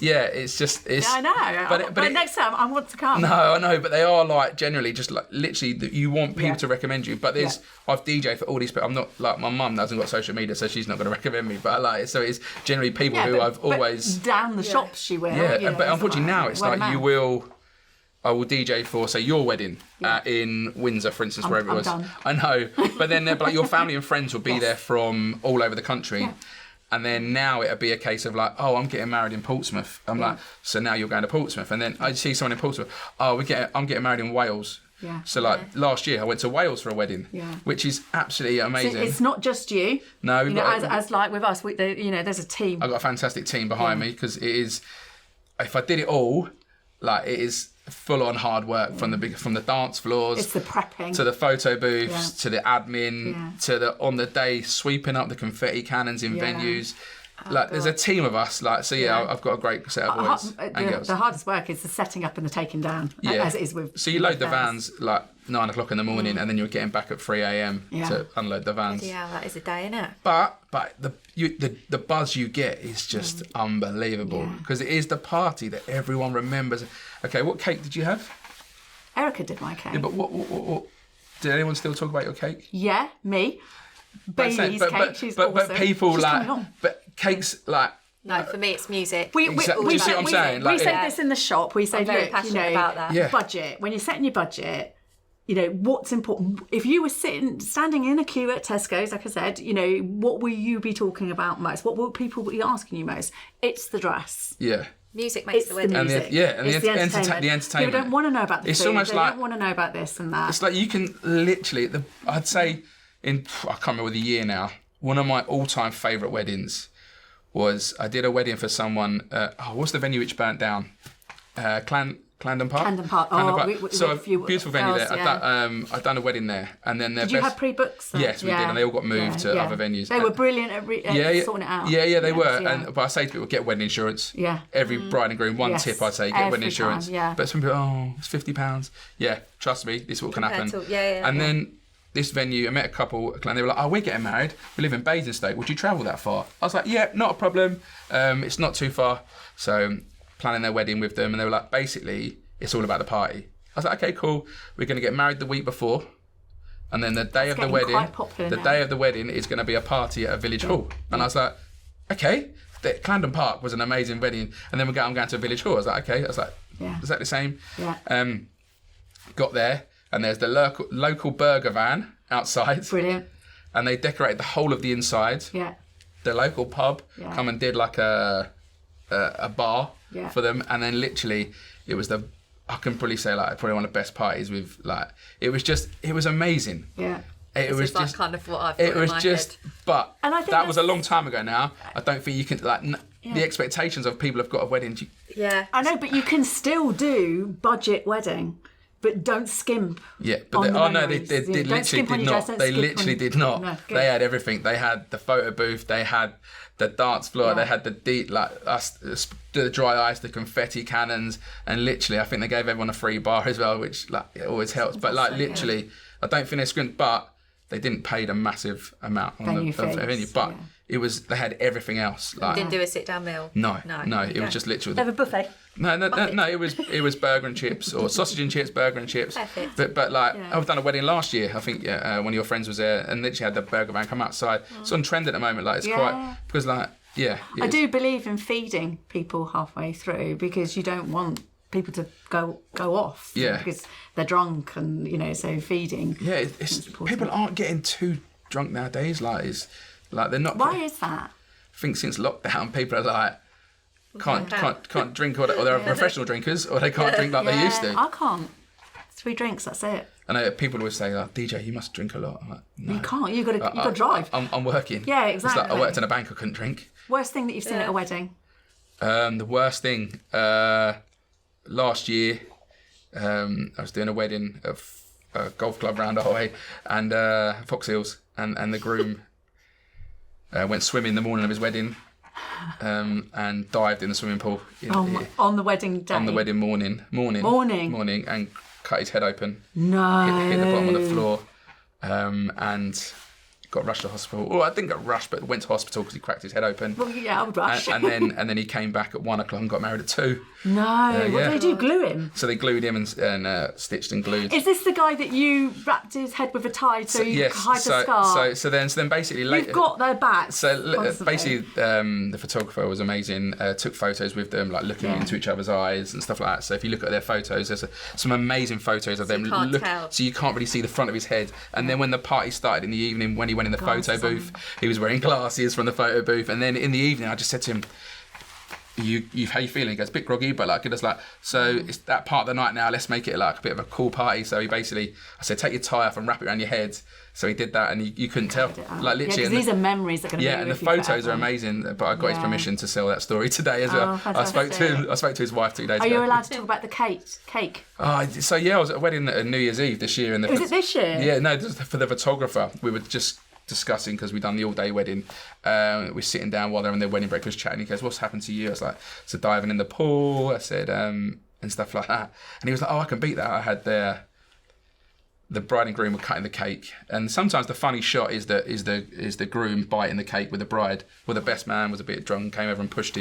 S1: it's just.
S2: I know. But next time I want to come.
S1: No, I know, but they are like generally just like literally that you want people to recommend you. But I've DJed for all these people. I'm not like my mum hasn't got social media, so she's not going to recommend me. But so it's generally people who I've always
S2: down the shops she will.
S1: Yeah, but unfortunately now it's like I will DJ for, say, your wedding in Windsor, for instance, wherever it was.
S2: Done.
S1: I know, but then like your family and friends will be there from all over the country. Yeah. And then now it'll be a case of like, oh, I'm getting married in Portsmouth. I'm like, so now you're going to Portsmouth. And then I see someone in Portsmouth. Oh, I'm getting married in Wales. Yeah. So last year I went to Wales for a wedding, which is absolutely amazing.
S2: So it's not just you.
S1: No,
S2: as like with us, there's a team.
S1: I've got a fantastic team behind me because it is. If I did it all, like it is full on hard work from the dance floors.
S2: It's the prepping
S1: to the photo booths to the admin to the on the day sweeping up the confetti cannons in venues. There's a team of us. I've got a great set of boys and girls.
S2: The hardest work is the setting up and the taking down, as it is with.
S1: So you load the vans like 9 o'clock in the morning, and then you're getting back at 3 a.m. to unload the vans.
S3: Yeah, that is a day, isn't it?
S1: But the buzz you get is just unbelievable because it is the party that everyone remembers. Okay, what cake did you have?
S2: Erica did my cake.
S1: Yeah, but what did anyone still talk about your cake?
S2: Yeah, me. Bailey's cake. She's awesome.
S1: But people
S2: She's
S1: but cakes like
S3: No, for me it's music.
S1: Do you see what I'm saying?
S2: We say this in the shop. We say,
S3: I'm very
S2: look,
S3: passionate about that.
S2: Budget. When you're setting your budget, what's important. If you were standing in a queue at Tesco's, like I said, what will you be talking about most? What will people be asking you most? It's the dress.
S1: Yeah.
S3: Music makes the wedding.
S1: And the entertainment.
S2: People don't want to know about the
S1: it's
S2: food.
S1: Almost
S2: they
S1: like,
S2: don't want to know about this and that.
S1: It's like you can literally, I'd say I can't remember the year now, one of my all-time favourite weddings was, I did a wedding for someone, what's the venue which burnt down? Clarendon Park?
S2: Clarendon Park.
S1: So a beautiful venue there. I'd done a wedding there. And then
S2: Did you have pre-books?
S1: Yes, we did. And they all got moved to other venues.
S2: They were brilliant at sorting it out.
S1: Yeah, they were. But I say to people, get wedding insurance.
S2: Yeah.
S1: Every bride and groom, one tip I'd say, get wedding insurance.
S2: Yeah.
S1: But some people, it's £50. Yeah, trust me, this is what can happen. And then this venue, I met a couple, and they were like, we're getting married. We live in Basingstoke. Would you travel that far? I was like, yeah, not a problem. It's not too far. So planning their wedding with them, and they were like, basically, it's all about the party. I was like, okay, cool. We're going to get married the week before, and then the day of the wedding, is going to be a party at a village hall. And I was like, okay. Clarendon Park was an amazing wedding, and then I'm going to a village hall. I was like, okay. I was like, is that the same?
S2: Yeah.
S1: Got there, and there's the local burger van outside.
S2: Brilliant.
S1: And they decorated the whole of the inside.
S2: Yeah.
S1: The local pub come and did like a bar for them, and then literally it was I can probably say probably one of the best parties with it was amazing.
S3: Yeah.
S1: It was just
S3: kind of what I've
S1: it was just
S3: head.
S1: But and I think that was a long time ago now. I don't think you can the expectations of people have got a wedding.
S2: Yeah. I know, but you can still do budget wedding. But don't skimp.
S1: Yeah, but they literally did not. They literally did not. No, they had everything. They had the photo booth. They had the dance floor. They had the dry ice, the confetti cannons, and literally, I think they gave everyone a free bar as well, which it always helps. But literally, I don't think they scrimped, but they didn't pay a massive amount on the venue. But it was they had everything else.
S3: Didn't do a sit down meal.
S1: No. It was just literally.
S2: They have a buffet.
S1: No. It was burger and chips or sausage and chips, burger and chips.
S3: Perfect.
S1: But I've done a wedding last year. I think one of your friends was there and literally had the burger van come outside. It's on trend at the moment. It's quite because I do
S2: believe in feeding people halfway through because you don't want people to go off.
S1: Yeah.
S2: Because they're drunk and so feeding.
S1: Yeah, it's people aren't getting too drunk nowadays. They're not.
S2: Why is that?
S1: I think since lockdown, people are can't drink, or they're professional drinkers, or they can't drink like they used to.
S2: I can't. 3 drinks, that's it.
S1: I know people always say, DJ, you must drink a lot. I'm like, no.
S2: You can't. You got to drive.
S1: I'm working.
S2: Yeah, exactly.
S1: It's I worked in a bank. I couldn't drink.
S2: Worst thing that you've seen at a wedding?
S1: The worst thing. Last year, I was doing a wedding at a golf club round our way, and Fox Hills, and the groom went swimming the morning of his wedding. And dived in the swimming pool
S2: on the wedding day.
S1: On the wedding morning, and cut his head open.
S2: No,
S1: hit the bottom of the floor, and got rushed to hospital. Well, I didn't get rushed, but went to hospital because he cracked his head open.
S2: Well, yeah, I would rush.
S1: And then he came back at 1 o'clock and got married at 2.
S2: No, what did they do? Glue him?
S1: So they glued him and stitched and glued.
S2: Is this the guy that you wrapped his head with a tie so you could hide the scar?
S1: So then basically later
S2: you've got their back.
S1: So basically, the photographer was amazing. Took photos with them, looking into each other's eyes and stuff like that. So if you look at their photos, there's some amazing photos of them. So you can't really see the front of his head. And then when the party started in the evening, when he went in the photo booth, he was wearing glasses from the photo booth. And then in the evening, I just said to him, how you feeling? He goes, a bit groggy, but so it's that part of the night now, let's make it a bit of a cool party. So he basically, I said, take your tie off and wrap it around your head. So he did that, and you couldn't tell. Literally,
S2: these are memories that are going to be
S1: and the photos are amazing. But I got his permission to sell that story today as well.
S2: I spoke
S1: to his wife 2 days ago.
S2: Are you allowed to talk about the cake?
S1: I was at a wedding at New Year's Eve this year.
S2: Was it this year?
S1: Yeah, no, for the photographer, we were just discussing because we'd done the all-day wedding. We're sitting down while they're on their wedding breakfast chatting. He goes, "What's happened to you?" I was like, "So diving in the pool." I said, and stuff like that. And he was like, "Oh, I can beat that." I had the bride and groom were cutting the cake, and sometimes the funny shot is the groom biting the cake with the bride. Well, the best man was a bit drunk, came over and pushed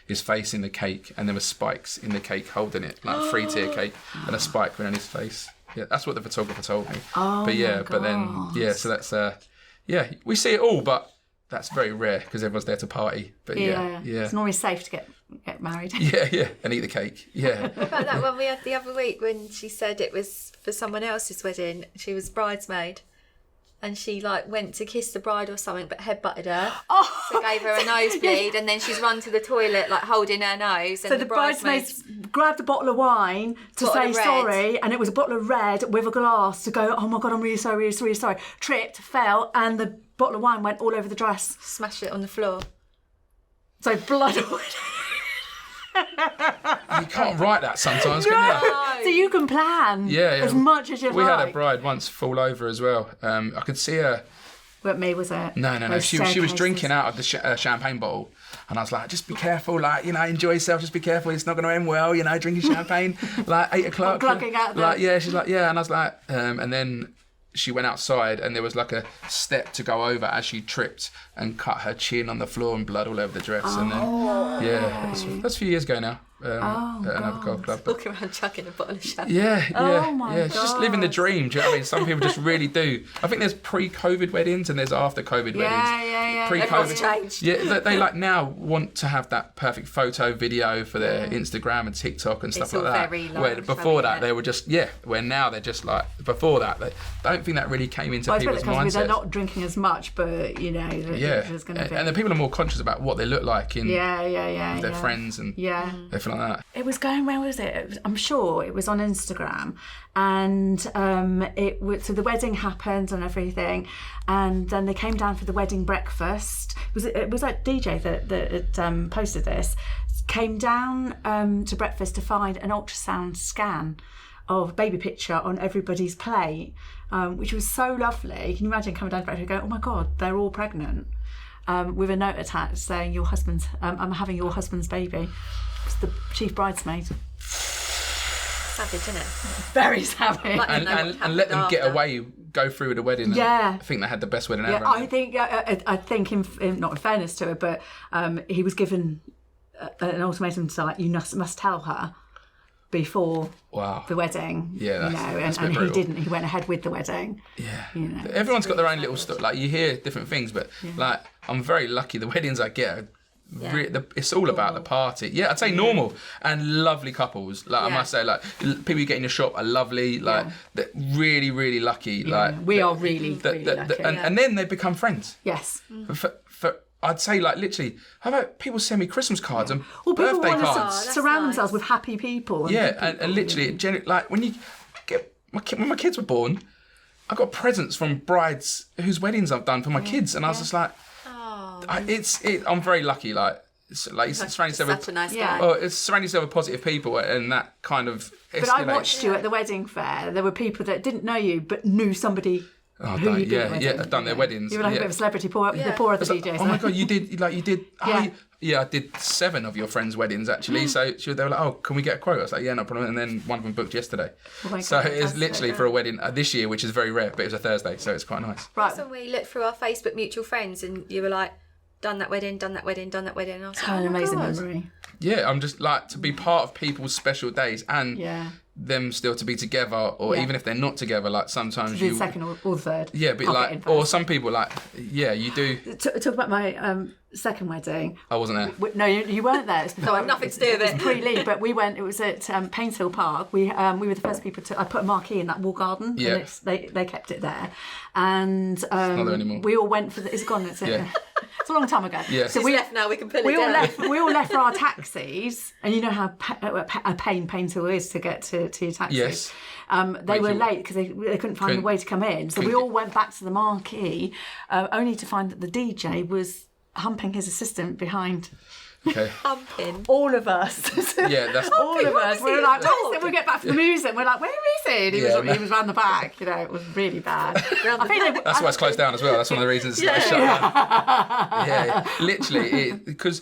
S1: his face in the cake, and there were spikes in the cake holding it, like 3-tier cake, and a spike went on his face. Yeah, that's what the photographer told me.
S2: Oh,
S1: but then so that's we see it all, but that's very rare because everyone's there to party. But yeah.
S2: It's normally safe to get married.
S1: Yeah, and eat the cake. Yeah.
S3: What about that one we had the other week when she said it was for someone else's wedding? She was bridesmaid. And she like went to kiss the bride or something, but headbutted her. Oh, so gave her a nosebleed, and then she's run to the toilet like holding her nose. And
S2: so the bridesmaids grabbed a bottle of wine to say sorry, and it was a bottle of red with a glass to go, oh my God, I'm really sorry, really sorry. Tripped, fell, and the bottle of wine went all over the dress.
S3: Smashed it on the floor.
S2: So blood all
S1: You can't write that sometimes, can you?
S2: So you can plan as much as you like.
S1: We had a bride once fall over as well. I could see her.
S2: What me was it?
S1: No. She was drinking out of the champagne bottle. And I was like, just be careful, like, enjoy yourself, just be careful, it's not going to end well, drinking champagne, like 8 o'clock.
S2: Glugging out there.
S1: Like, she's like, and I was like, and then she went outside and there was like a step to go over as she tripped and cut her chin on the floor and blood all over the dress. And then, that's a few years ago now. At another golf club.
S3: Walk around chucking a bottle of champagne.
S1: Yeah. Just living the dream. Do you know what I mean? Some people just really do. I think there's pre-COVID weddings and there's after-COVID weddings.
S2: Yeah.
S3: Pre-COVID changed.
S1: Yeah, they like now want to have that perfect photo, video for their Instagram and TikTok and stuff like that.
S3: Very
S1: where before that they were just where now they're just like before that they don't think that really came into people's mindsets.
S2: They're not drinking as much, but there's going to be.
S1: And the people are more conscious about what they look like in their friends and everything like that.
S2: It was going, where was it? I'm sure it was on Instagram, and so the wedding happened and everything, and then they came down for the wedding breakfast. It was that DJ that posted this, came down to breakfast to find an ultrasound scan of a baby picture on everybody's plate, which was so lovely. Can you imagine coming down to breakfast and going, oh my God, they're all pregnant, with a note attached saying I'm having your husband's baby. It's the chief bridesmaid.
S3: Savage, isn't it?
S2: Very savage.
S1: And let them get away, go through with the wedding. I think they had the best wedding ever.
S2: I think in not in fairness to her, but he was given an ultimatum to like, you must tell her before the wedding. And he didn't. He went ahead with the wedding.
S1: Yeah. Everyone's got their own little stuff. Like you hear different things, but like I'm very lucky. The weddings I get are it's all about the party. I'd say normal and lovely couples. Like I must say, like people you get in your shop are lovely. Like they're really, really lucky. Like
S2: we are really lucky.
S1: And then they become friends.
S2: Yes.
S1: For I'd say like literally, how about people send me Christmas cards and
S2: birthday
S1: cards?
S2: People want to surround themselves with happy people.
S1: And literally, like when you get when my kids were born, I got presents from brides whose weddings I've done for my kids, and I was just like. I'm very lucky. It's surrounding yourself with
S3: such a nice guy.
S1: It's surrounding yourself with positive people, and that kind of.
S2: But I watched you at the wedding fair. There were people that didn't know you but knew somebody.
S1: I've done their weddings.
S2: You were like a bit of a celebrity, the poor other DJs.
S1: Oh my God, you did. I did 7 of your friends' weddings actually. So they were like, "Oh, can we get a quote?" I was like, "Yeah, no problem." And then one of them booked yesterday. So it's literally for a wedding this year, which is very rare, but it was a Thursday, so it's quite nice.
S3: Right. So we looked through our Facebook mutual friends, and you were like, "Done that wedding, done that wedding, done that wedding." And I was like,
S2: an amazing memory.
S1: Yeah, I'm just like to be part of people's special days and them still to be together, or even if they're not together, like sometimes
S2: you second or third.
S1: Yeah, but like, or some people like, you do.
S2: Talk about my second wedding.
S1: I wasn't there.
S2: No, you weren't there.
S3: So I had nothing to do with it.
S2: It was pre-leave, but we went. It was at Painshill Park. We were the first people to. I put a marquee in that wall garden.
S1: Yeah.
S2: And they kept it there, and
S1: it's not there anymore.
S2: We all went for the. It's gone. It's It's a long time ago.
S1: Yeah.
S3: So we left now. We can pull it down.
S2: We all left for our taxis, and you know how a pain Painshill is to get to your taxis.
S1: Yes.
S2: They were late because they couldn't find a way to come in, so we all went back to the marquee, only to find that the DJ was humping his assistant behind.
S1: Okay.
S3: Humping.
S2: All of us.
S1: That's
S2: all of us. We were like, we'll get back from the music. We're like, where is he? And he was round the back. It was really bad.
S1: That's why it's closed down as well. That's one of the reasons it's shut down. Yeah, literally, because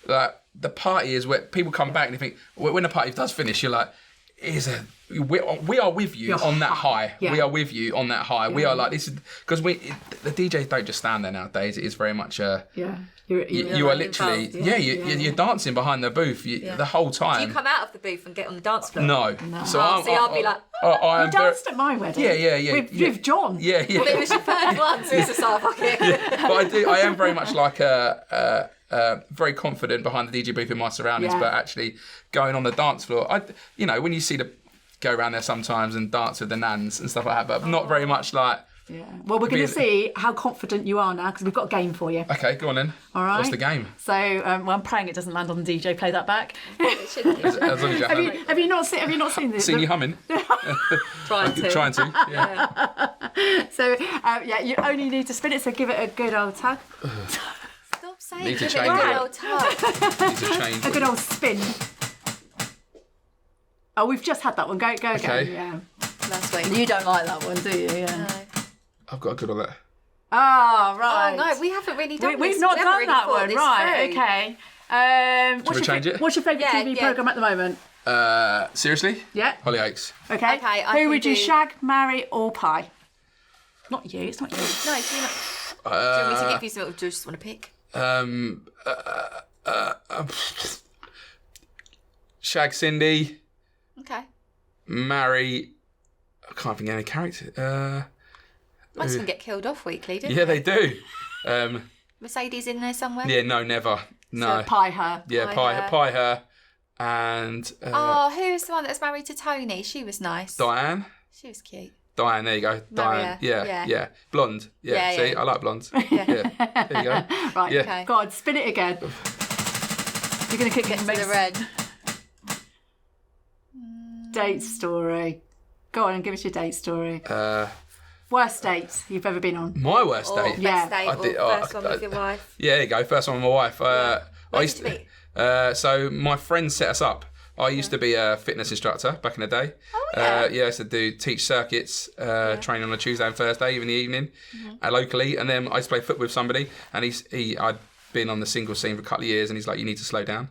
S1: like the party is where people come back and you think when the party does finish, you're like. we are with you on that high. Yeah. We are with you on that high. Yeah. We are like, this is because the DJs don't just stand there nowadays. It is very much you are literally you're dancing behind the booth the whole time.
S3: Do you come out of the booth and get on the dance floor?
S1: No.
S3: So I'll be like,
S2: you danced at my wedding.
S1: Yeah.
S2: With John.
S1: Yeah.
S3: But it was your third one, so it's just like, fuck it.
S1: But I am very much like very confident behind the DJ booth in my surroundings, but actually going on the dance floor, when you see go around there sometimes and dance with the nans and stuff like that, but not very much like.
S2: Yeah. Well, we're going to see how confident you are now because we've got a game for you.
S1: Okay, go on then.
S2: All right.
S1: What's the game?
S2: So, I'm praying it doesn't land on the DJ. Play that back.
S3: It shouldn't.
S1: As long as you
S2: have you not seen this?
S1: Seen you humming?
S3: Trying to.
S1: Yeah.
S2: So, you only need to spin it. So give it a good old tug.
S3: Stop saying
S1: need to
S3: give
S1: change
S3: it a good
S1: it.
S3: old tug.
S1: Need to change.
S2: A good old spin. Oh, we've just had that one. Go
S1: Okay.
S2: again. Yeah.
S3: Last week.
S2: You don't like that one, do you? Yeah.
S3: No.
S1: I've got a good on that.
S2: Oh, right.
S3: Oh, no, we haven't really done this.
S2: We've not done that one. Right,
S3: through.
S2: okay.
S1: Should we change it?
S2: What's your favourite TV programme at the moment?
S1: Seriously?
S2: Yeah.
S1: Hollyoaks.
S2: Okay.
S3: Okay,
S2: who would you shag, marry, or pie? Not you. It's not you.
S3: No, do you not? Do you want me to give you some, or do you just want to pick?
S1: Shag Cindy.
S3: Okay.
S1: Marry. I can't think of any character.
S3: Most of them get killed off weekly, don't
S1: they do.
S3: Mercedes in there somewhere?
S1: Yeah, no, never. No.
S2: So pie her.
S1: Yeah, pie her. And
S3: who's the one that was married to Tony? She was nice.
S1: Diane.
S3: She was cute.
S1: Diane, there you go. Diane. Yeah. Blonde. Yeah. See, I like blondes. Yeah. There you go.
S2: Right.
S1: Yeah.
S3: Okay.
S2: Go on, spin it again. You're going to kick
S3: Get to the red.
S2: Date story. Go on and give us your date story. Worst date you've ever been on?
S1: My worst date?
S3: Yeah. Best date or first one with your wife?
S1: Yeah, there you go. First one with my wife.
S3: Where did you meet?
S1: So my friend set us up. I used to be a fitness instructor back in the day.
S3: Oh, yeah.
S1: I used to teach circuits, training on a Tuesday and Thursday, even in the evening, locally. And then I used to play football with somebody, and I'd been on the single scene for a couple of years, and he's like, "You need to slow down,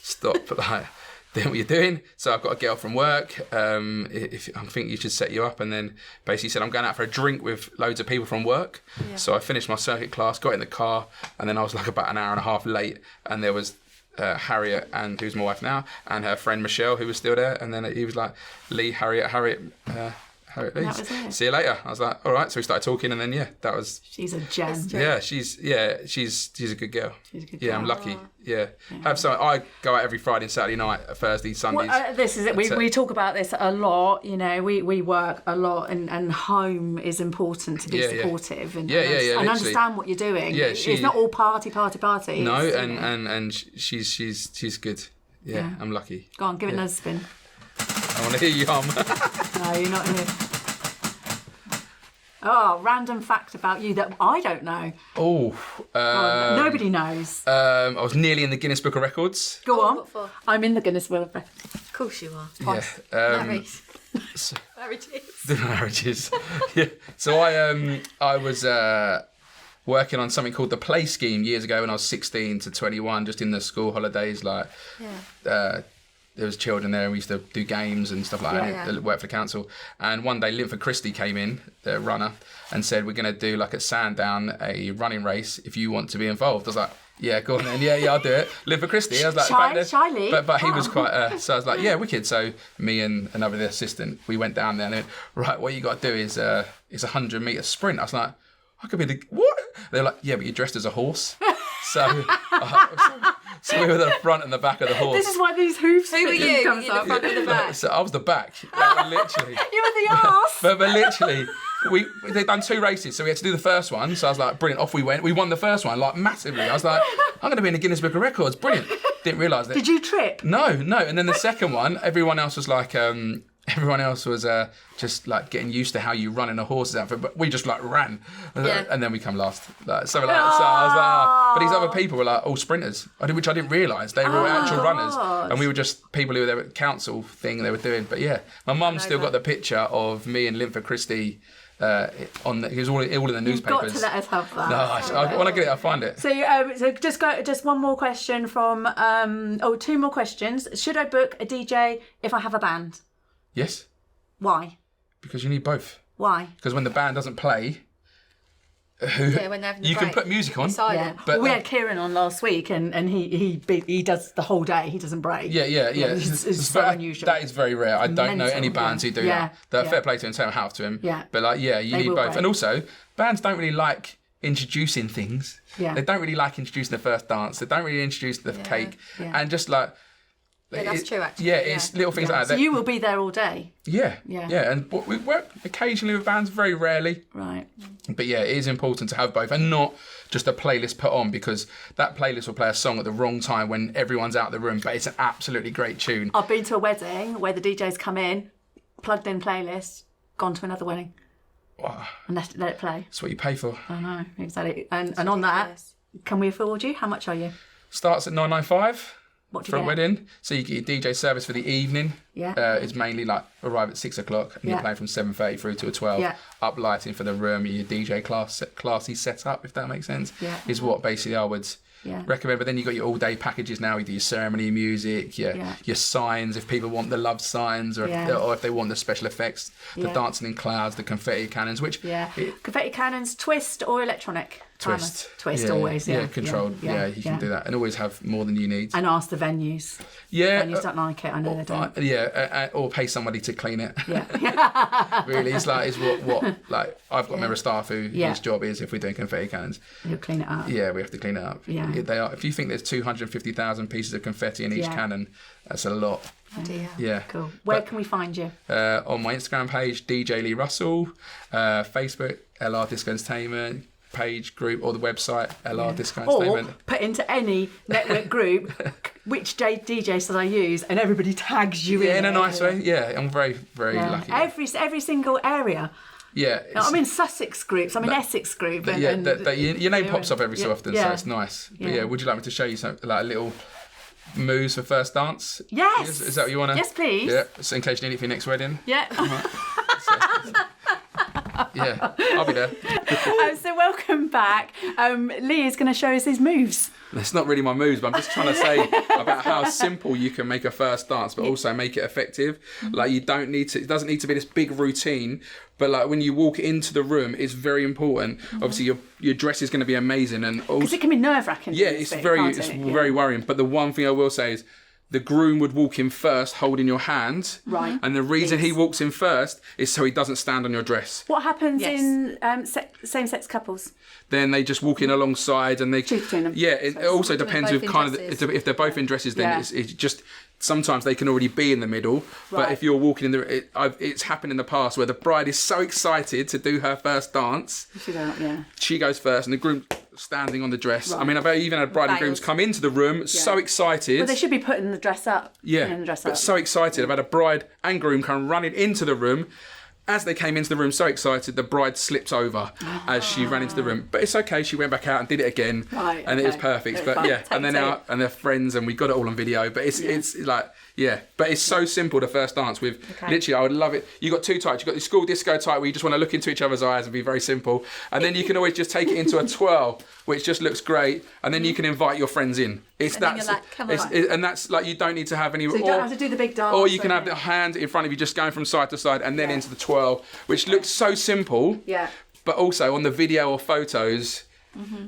S1: stop like doing what you're doing." So I've got a girl from work. If I think you should set you up, and then basically said I'm going out for a drink with loads of people from work. Yeah. So I finished my circuit class, got in the car, and then I was like about an hour and a half late, and there was Harriet, and who's my wife now, and her friend Michelle, who was still there, and then he was like, Lee, Harriet, Lee. See you later. I was like, all right. So we started talking, and then that was.
S2: She's a gem.
S1: Yeah, she's a good girl.
S2: She's a good girl.
S1: I'm lucky. Yeah. Have some. I go out every Friday and Saturday night, Thursdays, Sundays.
S2: Well, this is it. We talk about this a lot. You know, we work a lot, and home is important to be supportive and understand what you're doing. Yeah, it's not all party.
S1: No, and she's good. Yeah, I'm lucky.
S2: Go on, give it another spin.
S1: I want to hear you hum.
S2: No, you're not here. Oh, random fact about you that I don't know.
S1: Oh.
S2: Nobody knows.
S1: I was nearly in the Guinness Book of Records.
S2: Go on.
S3: What for?
S2: I'm in the Guinness Book of Records.
S3: Of course you are.
S2: Twice.
S3: Marriages.
S1: The marriages. Yeah. So I was working on something called the Play Scheme years ago when I was 16 to 21, just in the school holidays, there was children there, and we used to do games and stuff like that, work for the council. And one day Linford Christie came in, the runner, and said, we're going to do like at Sandown, a running race, if you want to be involved. I was like, yeah, go on then. Yeah, I'll do it. Linford Christie. I was like,
S2: Shyly.
S1: But he was quite, so I was like, yeah, wicked. So me and another assistant, we went down there and they went, right, what you got to do is it's a 100-metre sprint. I was like, I could be what? They're like, yeah, but you're dressed as a horse. So we were the front and the back of the horse.
S2: This is why these hoofs.
S3: Who were you? You the front and the back?
S1: So I was the back. Literally.
S2: You were the arse.
S1: But literally, they'd done 2 races, so we had to do the first one. So I was like, brilliant, off we went. We won the first one, like massively. I was like, I'm going to be in the Guinness Book of Records. Brilliant. Didn't realise that.
S2: Did you trip?
S1: No. And then the second one, everyone else was like, just like getting used to how you run in a horse's outfit, but we just like ran, and then we come last. So I was like, but these other people were like all sprinters, which I didn't realise they were all actual runners, and we were just people who were there at council thing they were doing. But yeah, my mum still got the picture of me and Linford Christie It was all in the newspapers.
S2: You've got to let us have that.
S1: No, when I get it, I'll find it.
S2: So just one more question from 2 more questions. Should I book a DJ if I have a band?
S1: Yes.
S2: Why?
S1: Because you need both.
S2: Why?
S1: Because when the band doesn't play,
S3: when they're having
S1: you can put music on.
S2: Yeah. But we had Kieran on last week, and he does the whole day. He doesn't break.
S1: Yeah.
S2: It's so unusual.
S1: That is very rare. I don't know any bands who do that. Fair play to him, take half to him.
S2: Yeah.
S1: But you need both.
S2: Break.
S1: And also, bands don't really like introducing things.
S2: Yeah.
S1: They don't really like introducing the first dance. They don't really introduce the cake.
S2: Yeah.
S1: And just
S3: that's true, actually.
S1: Yeah, it's little things like that.
S2: So you will be there all day.
S1: Yeah. And we work occasionally with bands, very rarely.
S2: Right.
S1: But yeah, it is important to have both and not just a playlist put on, because that playlist will play a song at the wrong time when everyone's out of the room, but it's an absolutely great tune.
S2: I've been to a wedding where the DJ's come in, plugged in playlist, gone to another wedding.
S1: Wow.
S2: And let it play.
S1: That's what you pay for.
S2: I know, exactly. And on that, can we afford you? How much are you?
S1: Starts at $9.95.
S2: What do
S1: for
S2: you
S1: a
S2: get?
S1: wedding, so you get your DJ service for the evening.
S2: Yeah.
S1: It's mainly arrive at 6 o'clock and you're playing from 7:30 through to 12.
S2: Yeah.
S1: Up lighting for the room, your DJ classy setup, if that makes sense.
S2: Yeah.
S1: Is what basically I would recommend. But then you got your all day packages now. You do your ceremony music, your signs if people want the love signs, or if they want the special effects, the dancing in clouds, the confetti cannons,
S2: confetti cannons, twist or electronic.
S1: Twist
S2: always.
S1: Yeah, controlled. You can do that, and always have more than you need.
S2: And ask the venues.
S1: Yeah,
S2: venues don't like it. I know they don't.
S1: Or pay somebody to clean it.
S2: Yeah.
S1: Really, it's what I've got a member of staff whose job is, if we're doing confetti cannons,
S2: you'll clean it up.
S1: Yeah, we have to clean it up.
S2: Yeah.
S1: They are. If you think there's 250,000 pieces of confetti in each cannon, that's a lot.
S3: Oh dear.
S1: Yeah.
S2: Cool. Where can we find you?
S1: On my Instagram page, DJ Lee Russell, Facebook, LR Disco Entertainment page, group, or the website, LR Disco Entertainment.
S2: Or put into any network group which DJ should I use, and everybody tags you in.
S1: Yeah, in a nice way. Yeah, I'm very, very lucky.
S2: Every single area.
S1: Yeah.
S2: I'm in Sussex groups, I'm in Essex group.
S1: Your name pops up every so often, so it's nice. But would you like me to show you some a little moves for first dance?
S2: Yes.
S1: Is that what you want to?
S2: Yes, please.
S1: Yeah, so in case you need it for your next wedding.
S2: Yeah.
S1: Yeah, I'll be there.
S2: So welcome back. Lee is going to show us his moves.
S1: That's not really my moves, but I'm just trying to say about how simple you can make a first dance, but also make it effective. Like it doesn't need to be this big routine, but when you walk into the room, it's very important. Obviously, your dress is going to be amazing, and also
S2: because it can be nerve-wracking.
S1: Yeah, it's very worrying. But the one thing I will say is, the groom would walk in first, holding your hand.
S2: Right.
S1: And the reason he walks in first is so he doesn't stand on your dress.
S2: What happens in same-sex couples?
S1: Then they just walk in alongside, and they
S2: choose between them.
S1: Yeah, it also depends with kind of if they're both in dresses. Then it's just sometimes they can already be in the middle. Right. But if you're walking in it's happened in the past where the bride is so excited to do her first dance. She goes first, and the groom standing on the dress. Right. I mean, I've even had bride and grooms come into the room so excited.
S2: Well, they should be putting the dress up.
S1: Yeah, but so excited. I've had a bride and groom come running into the room. As they came into the room, so excited, the bride slipped over as she ran into the room. But it's okay. She went back out and did it again, and it was perfect. But and then out, and they're friends, and we got it all on video. But it's like. Yeah, but it's so simple, the first dance with, literally, I would love it. You got two types. You got the school disco type where you just want to look into each other's eyes and be very simple. And then you can always just take it into a twirl, which just looks great. And then you can invite your friends in. And that's like, you don't need to have any...
S2: So you don't have to do the big dance.
S1: Or you can have the hand in front of you just going from side to side and then into the twirl, which looks so simple.
S2: Yeah.
S1: But also on the video or photos...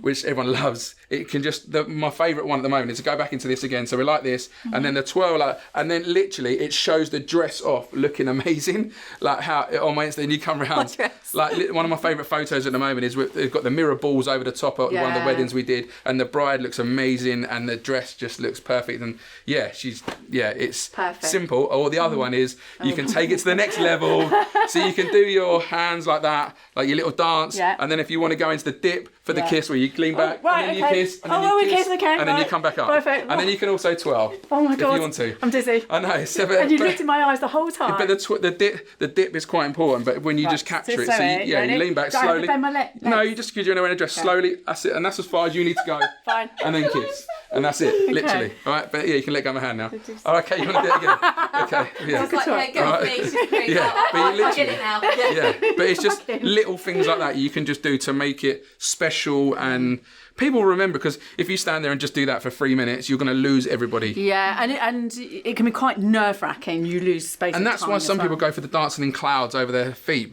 S1: which everyone loves. It can just my favourite one at the moment is to go back into this again. So we're like this, and then the twirl, and then literally it shows the dress off looking amazing. Like how on my Insta, and you come around. Like one of my favourite photos at the moment is they've got the mirror balls over the top of one of the weddings we did, and the bride looks amazing, and the dress just looks perfect. And it's perfect. Simple. Or the other one is you can take it to the next level. So you can do your hands like that, like your little dance, and then if you want to go into the dip for the kiss where you lean back and then you kiss and then you kiss and then you come back up.
S2: Perfect.
S1: And then you can also twirl.
S2: Oh my God.
S1: If you want to.
S2: I'm dizzy.
S1: I know.
S2: And you looked in my eyes the whole time.
S1: But the dip is quite important. But when you just capture it, so you lean back slowly.
S2: I have to bend my leg?
S1: No, you just because you're in a dress slowly. That's it, and that's as far as you need to go.
S2: Fine.
S1: And then kiss. And that's it, literally. All right, but yeah, you can let go of my hand now. Oh, okay, you want to do it again? Okay, yeah.
S3: It's like, yeah, go with me. She's great.
S1: Yeah, but you
S3: I get it now.
S1: Yeah, but it's just little things like that you can just do to make it special, and people remember, because if you stand there and just do that for 3 minutes, you're going to lose everybody.
S2: Yeah, and it can be quite nerve-wracking. You lose space.
S1: And that's why some people go for the dancing in clouds over their feet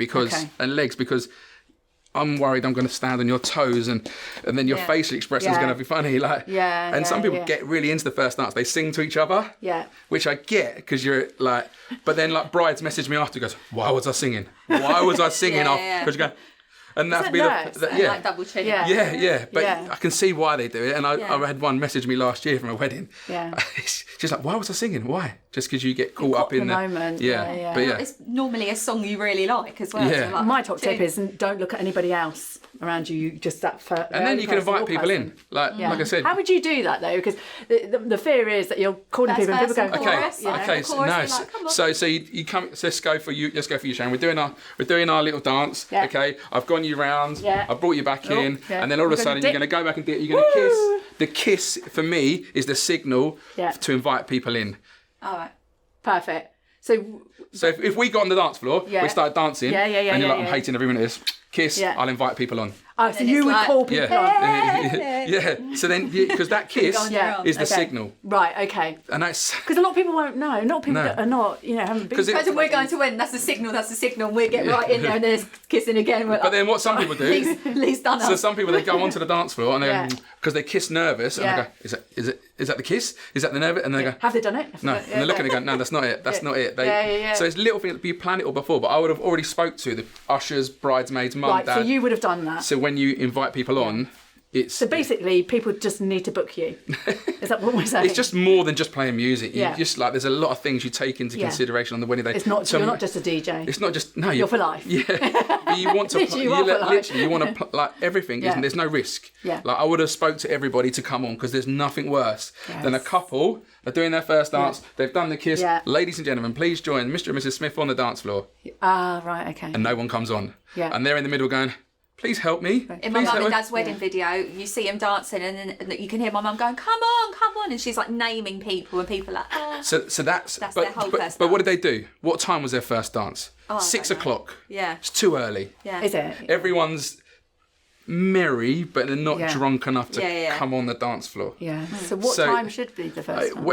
S1: and legs, because I'm worried I'm going to stand on your toes, and then your facial expression is going to be funny. And some people get really into the first dance. They sing to each other, which I get, because you're like. But then brides message me after, goes, "Why was I singing? Why was I singing?" Because you go. And that's be
S3: like double chin.
S1: Yeah. But I can see why they do it. And I had one message me last year from a wedding.
S2: Yeah.
S1: She's like, "Why was I singing? Why?" Just because you get caught up in the
S2: moment.
S1: Yeah. But
S3: it's normally a song you really like as well.
S1: Yeah.
S3: So
S2: My top tip is don't look at anybody else around you. You just that first.
S1: And then you can invite people in. Like I said.
S2: How would you do that though? Because the fear is that you're calling people and people go,
S1: okay. So you come. So let's go for you. Let's go for you, Sharon. We're doing our little dance.
S2: Yeah.
S1: Okay. I've gone you round.
S2: Yeah.
S1: I brought you back in, and then all of a sudden you're going to go back and do it. You're going to kiss. The kiss for me is the signal to invite people in.
S3: All right.
S2: Perfect. So
S1: if we got on the dance floor, we started dancing, and you're like, I'm hating every minute of this. Kiss, I'll invite people on.
S2: Oh, so you would call people on.
S1: Yeah. So then, because that kiss is the signal.
S2: Right, okay.
S1: And that's...
S2: Because a lot of people won't know. Not people that are not, haven't been...
S3: Because we're going to win, that's the signal, we get right in there and there's kissing again.
S1: But then what some people do...
S3: Lee's done
S1: So some people, they go onto the dance floor and because they kiss nervous, and they go, is that the kiss? Is that the nervous? And they go...
S2: Have they done it?
S1: No. And they're looking and go, no, that's not it. That's not it. So it's little things, you plan it all before, but I would have already spoke to the ushers, bridesmaids, mum, dad.
S2: So you would have done that.
S1: So when you invite people on, it's...
S2: So basically, people just need to book you. Is that what we're saying?
S1: It's just more than just playing music. You just there's a lot of things you take into consideration on the wedding day.
S2: It's not. You're not just a DJ.
S1: It's not just you're
S2: for life.
S1: Yeah, but you want to literally you want to everything. Isn't there's no risk.
S2: Yeah.
S1: I would have spoke to everybody to come on, because there's nothing worse than a couple are doing their first dance. They've done the kiss. Ladies and gentlemen, please join Mr. and Mrs. Smith on the dance floor.
S2: Right. Okay.
S1: And no one comes on.
S2: Yeah.
S1: And they're in the middle going, please help me.
S3: In my mum and dad's wedding video, you see him dancing, and then you can hear my mum going, come on, and she's like naming people, and people are like,
S1: So that's
S3: their whole first
S1: but what did they do? What time was their first dance? 6 o'clock.
S3: Yeah.
S1: It's too early.
S3: Yeah.
S2: Is it?
S1: Everyone's merry, but they're not drunk enough to come on the dance floor.
S2: Yeah. So what time should be the first time?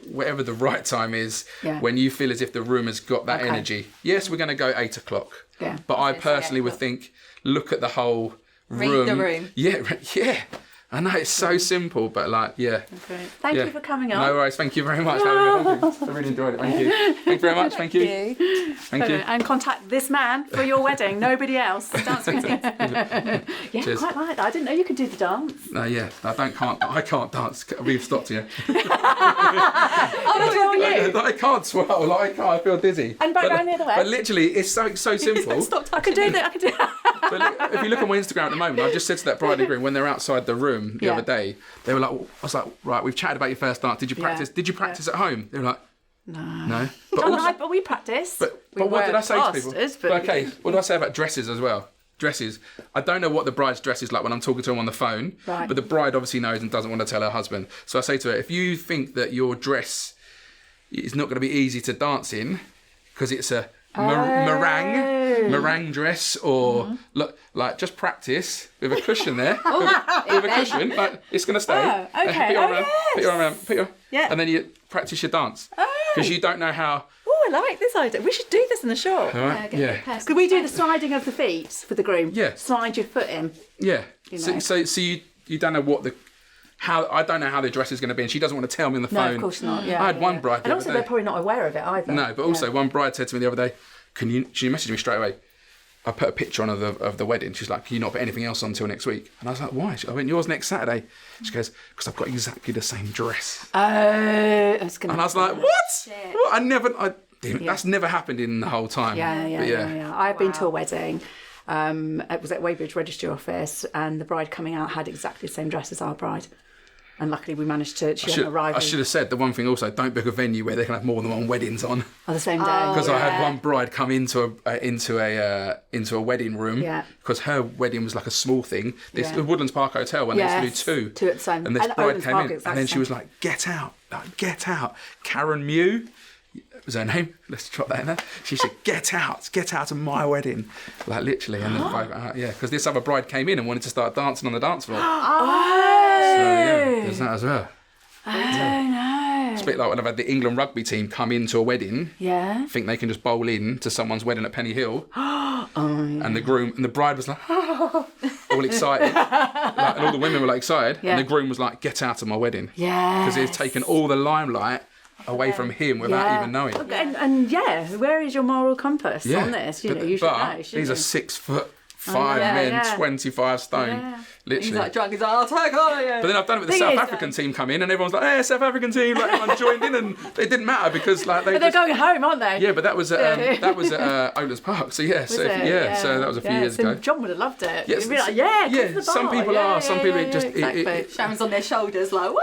S1: Whatever the right time is, when you feel as if the room has got that energy. Yes, we're going to go 8 o'clock.
S2: Yeah.
S1: But I personally would think, look at the whole room.
S3: Read the room.
S1: Yeah. I know it's so simple, but
S2: Okay. Thank you for coming on.
S1: No worries. Thank you very much. I really enjoyed it. Thank you. Thank you very much. Thank you. Thank you.
S2: And contact this man for your wedding. Nobody else.
S3: Dance routine.
S2: Cheers. Quite like that. I didn't know you could do the dance.
S1: I can't dance. We've stopped you.
S2: What's wrong with you?
S1: I can't swirl. I feel dizzy.
S2: And back round the other way.
S1: But literally, it's so simple.
S2: I could do that.
S1: But look, if you look on my Instagram at the moment, I just said to that bride and groom when they're outside the room the other day, they were like, I was like, right, we've chatted about your first dance. Did you practice? Did you practice at home? They were like, no.
S2: But we practice.
S1: But what did I say to people? Okay, what did I say about dresses as well? Dresses. I don't know what the bride's dress is like when I'm talking to them on the phone, but the bride obviously knows and doesn't want to tell her husband. So I say to her, if you think that your dress is not going to be easy to dance in because it's a meringue dress, or look, just practice with a cushion there. with a cushion, it's going to stay.
S2: Okay.
S1: Put your arm around, and then you practice your dance. Because you don't know how...
S2: I like this idea. We should do this in the shop.
S1: Right?
S2: Could we do the sliding of the feet for the groom?
S1: Yeah.
S2: Slide your foot in.
S1: Yeah. So you don't know what I don't know how the dress is going to be, and she doesn't want to tell me on the phone.
S2: No, of course not. Yeah.
S1: I had one bride.
S2: And also, they're probably not aware of it either.
S1: No, but also one bride said to me the other day, she messaged me straight away. I put a picture on of the wedding. She's like, can you not put anything else on until next week? And I was like, why? I went, yours next Saturday. She goes, because I've got exactly the same dress.
S2: And
S1: I was like, what? That's never happened in the whole time.
S2: Yeah. I've been to a wedding. It was at Weybridge Registry Office, and the bride coming out had exactly the same dress as our bride. And luckily we managed to. She hadn't arrived.
S1: I should have said the one thing also: don't book a venue where they can have more than one weddings on.
S2: On the same day.
S1: Because I had one bride come into a wedding room.
S2: Yeah.
S1: Because her wedding was like a small thing. This the Woodlands Park Hotel, and they used to do two.
S2: Two at the same.
S1: And this bride came in,
S2: Exactly
S1: and then she was like, "Get out! Like, get out!" Karen Mew was her name. Let's drop that in there. She said, "Get out! Get out of my wedding!" Like literally, and then, because this other bride came in and wanted to start dancing on the dance floor. So yeah, there's that as well.
S2: Oh no!
S1: It's a bit like when I've had the England rugby team come into a wedding.
S2: Yeah.
S1: Think they can just bowl in to someone's wedding at Penny Hill. And the groom and the bride was like, all excited, and all the women were like excited, and the groom was like, "Get out of my wedding!"
S2: Yeah.
S1: Because he's taken all the limelight away from him without even knowing.
S2: And where is your moral compass on this? You know, you should know.
S1: These are 6'5" men, 25 stone.
S2: Yeah.
S1: Literally.
S3: He's like drunk. He's like, "I'll take all of you."
S1: But then I've done it with the South African team come in, and everyone's like, "Hey, South African team!" Like everyone joined in, and it didn't matter because like
S2: they're going home, aren't they?
S1: Yeah, but that was at Oaklands Park. So so that was a few years ago.
S2: John would have loved it.
S1: Yes,
S2: He'd be like, come to the bar.
S1: Some people are. Some people just.
S2: Exactly.
S3: Sharon's on their shoulders like, "Woo!"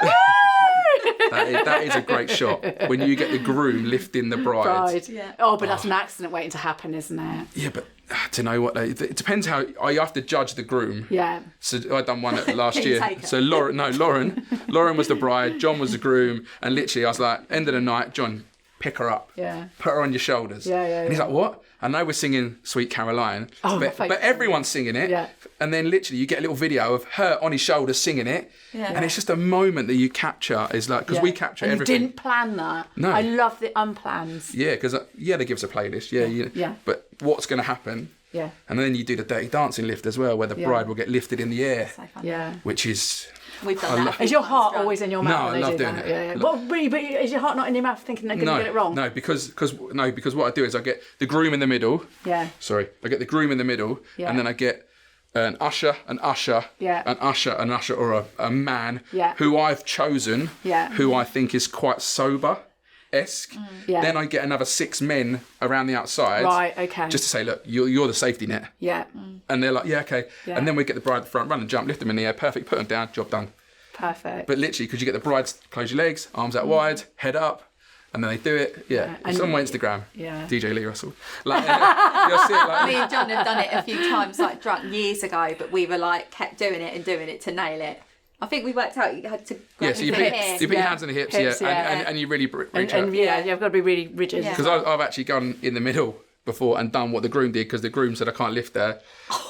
S1: That is a great shot when you get the groom lifting the bride.
S2: Yeah. Oh, but that's an accident waiting to happen, isn't it?
S1: Yeah, but do you know what? It depends how you have to judge the groom.
S2: Yeah.
S1: So I done one last year. So Lauren was the bride, John was the groom, and literally I was like, end of the night, John, pick her up.
S2: Yeah.
S1: Put her on your shoulders.
S2: Yeah.
S1: And he's like, what? I know we're singing Sweet Caroline, but everyone's singing it.
S2: Yeah.
S1: And then literally you get a little video of her on his shoulders singing it. Yeah. And it's just a moment that you capture is like, because we capture everything.
S2: You didn't plan that.
S1: No.
S2: I love the unplanned.
S1: Yeah, because they give us a playlist. Yeah. But what's going to happen?
S2: Yeah.
S1: And then you do the Dirty Dancing lift as well, where the bride will get lifted in the air.
S3: So fun.
S2: Yeah.
S1: Which is...
S3: We've done that.
S2: Is your heart always in your mouth?
S1: No, I love doing it.
S2: Yeah. Well, really, but is your heart not in your mouth thinking they're going to get it wrong?
S1: No, because what I do is I get the groom in the middle.
S2: Yeah.
S1: Sorry, I get the groom in the middle, and then I get an usher, an usher, an usher, or a man who I've chosen, who I think is quite sober-esque.
S2: Yeah.
S1: Then I get another 6 men around the outside.
S2: Right, okay.
S1: Just to say, look, you're the safety net.
S2: Yeah.
S1: And they're like, yeah, okay. Yeah. And then we get the bride at the front, run and jump, lift them in the air, perfect, put them down, job done.
S2: Perfect.
S1: But literally, because you get the bride, close your legs, arms out wide, head up, and then they do it. Yeah. It's on my Instagram.
S2: Yeah.
S1: DJ Lee Russell. Like, you'll see it like
S3: Me and John have done it a few times, like drunk years ago, but we were like kept doing it to nail it. I think we worked out you had to.
S1: So you put your hands on the hips, and you really reach out.
S2: You've got to be really rigid.
S1: Because I've actually gone in the middle before and done what the groom did, because the groom said I can't lift there,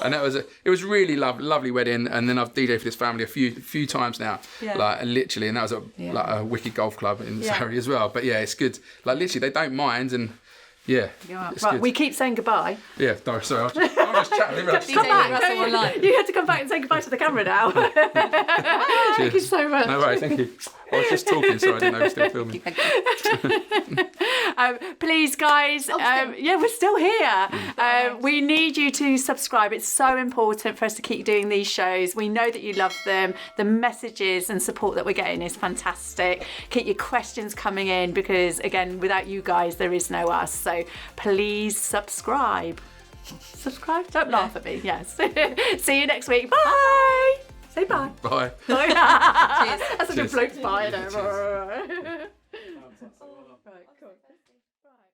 S1: and it was really lovely wedding. And then I've DJed for this family a few times now, like literally, and that was a wicked golf club in Surrey as well. But yeah, it's good. Like literally, they don't mind, and yeah, it's
S2: right,
S1: good.
S2: we keep saying goodbye.
S1: Yeah, no, sorry, I'm just chatting.
S2: Come back, you had to come back and say goodbye to the camera now. Thank you so much.
S1: No worries, thank you. I was just talking, so I didn't know we were still filming.
S2: Please, guys, we're still here. We need you to subscribe. It's so important for us to keep doing these shows. We know that you love them. The messages and support that we're getting is fantastic. Keep your questions coming in, because, again, without you guys, there is no us. So please subscribe. Subscribe? Don't laugh at me. Yes. See you next week. Bye. Say bye.
S1: Bye.
S2: Cheers. That's such a bloke's bye.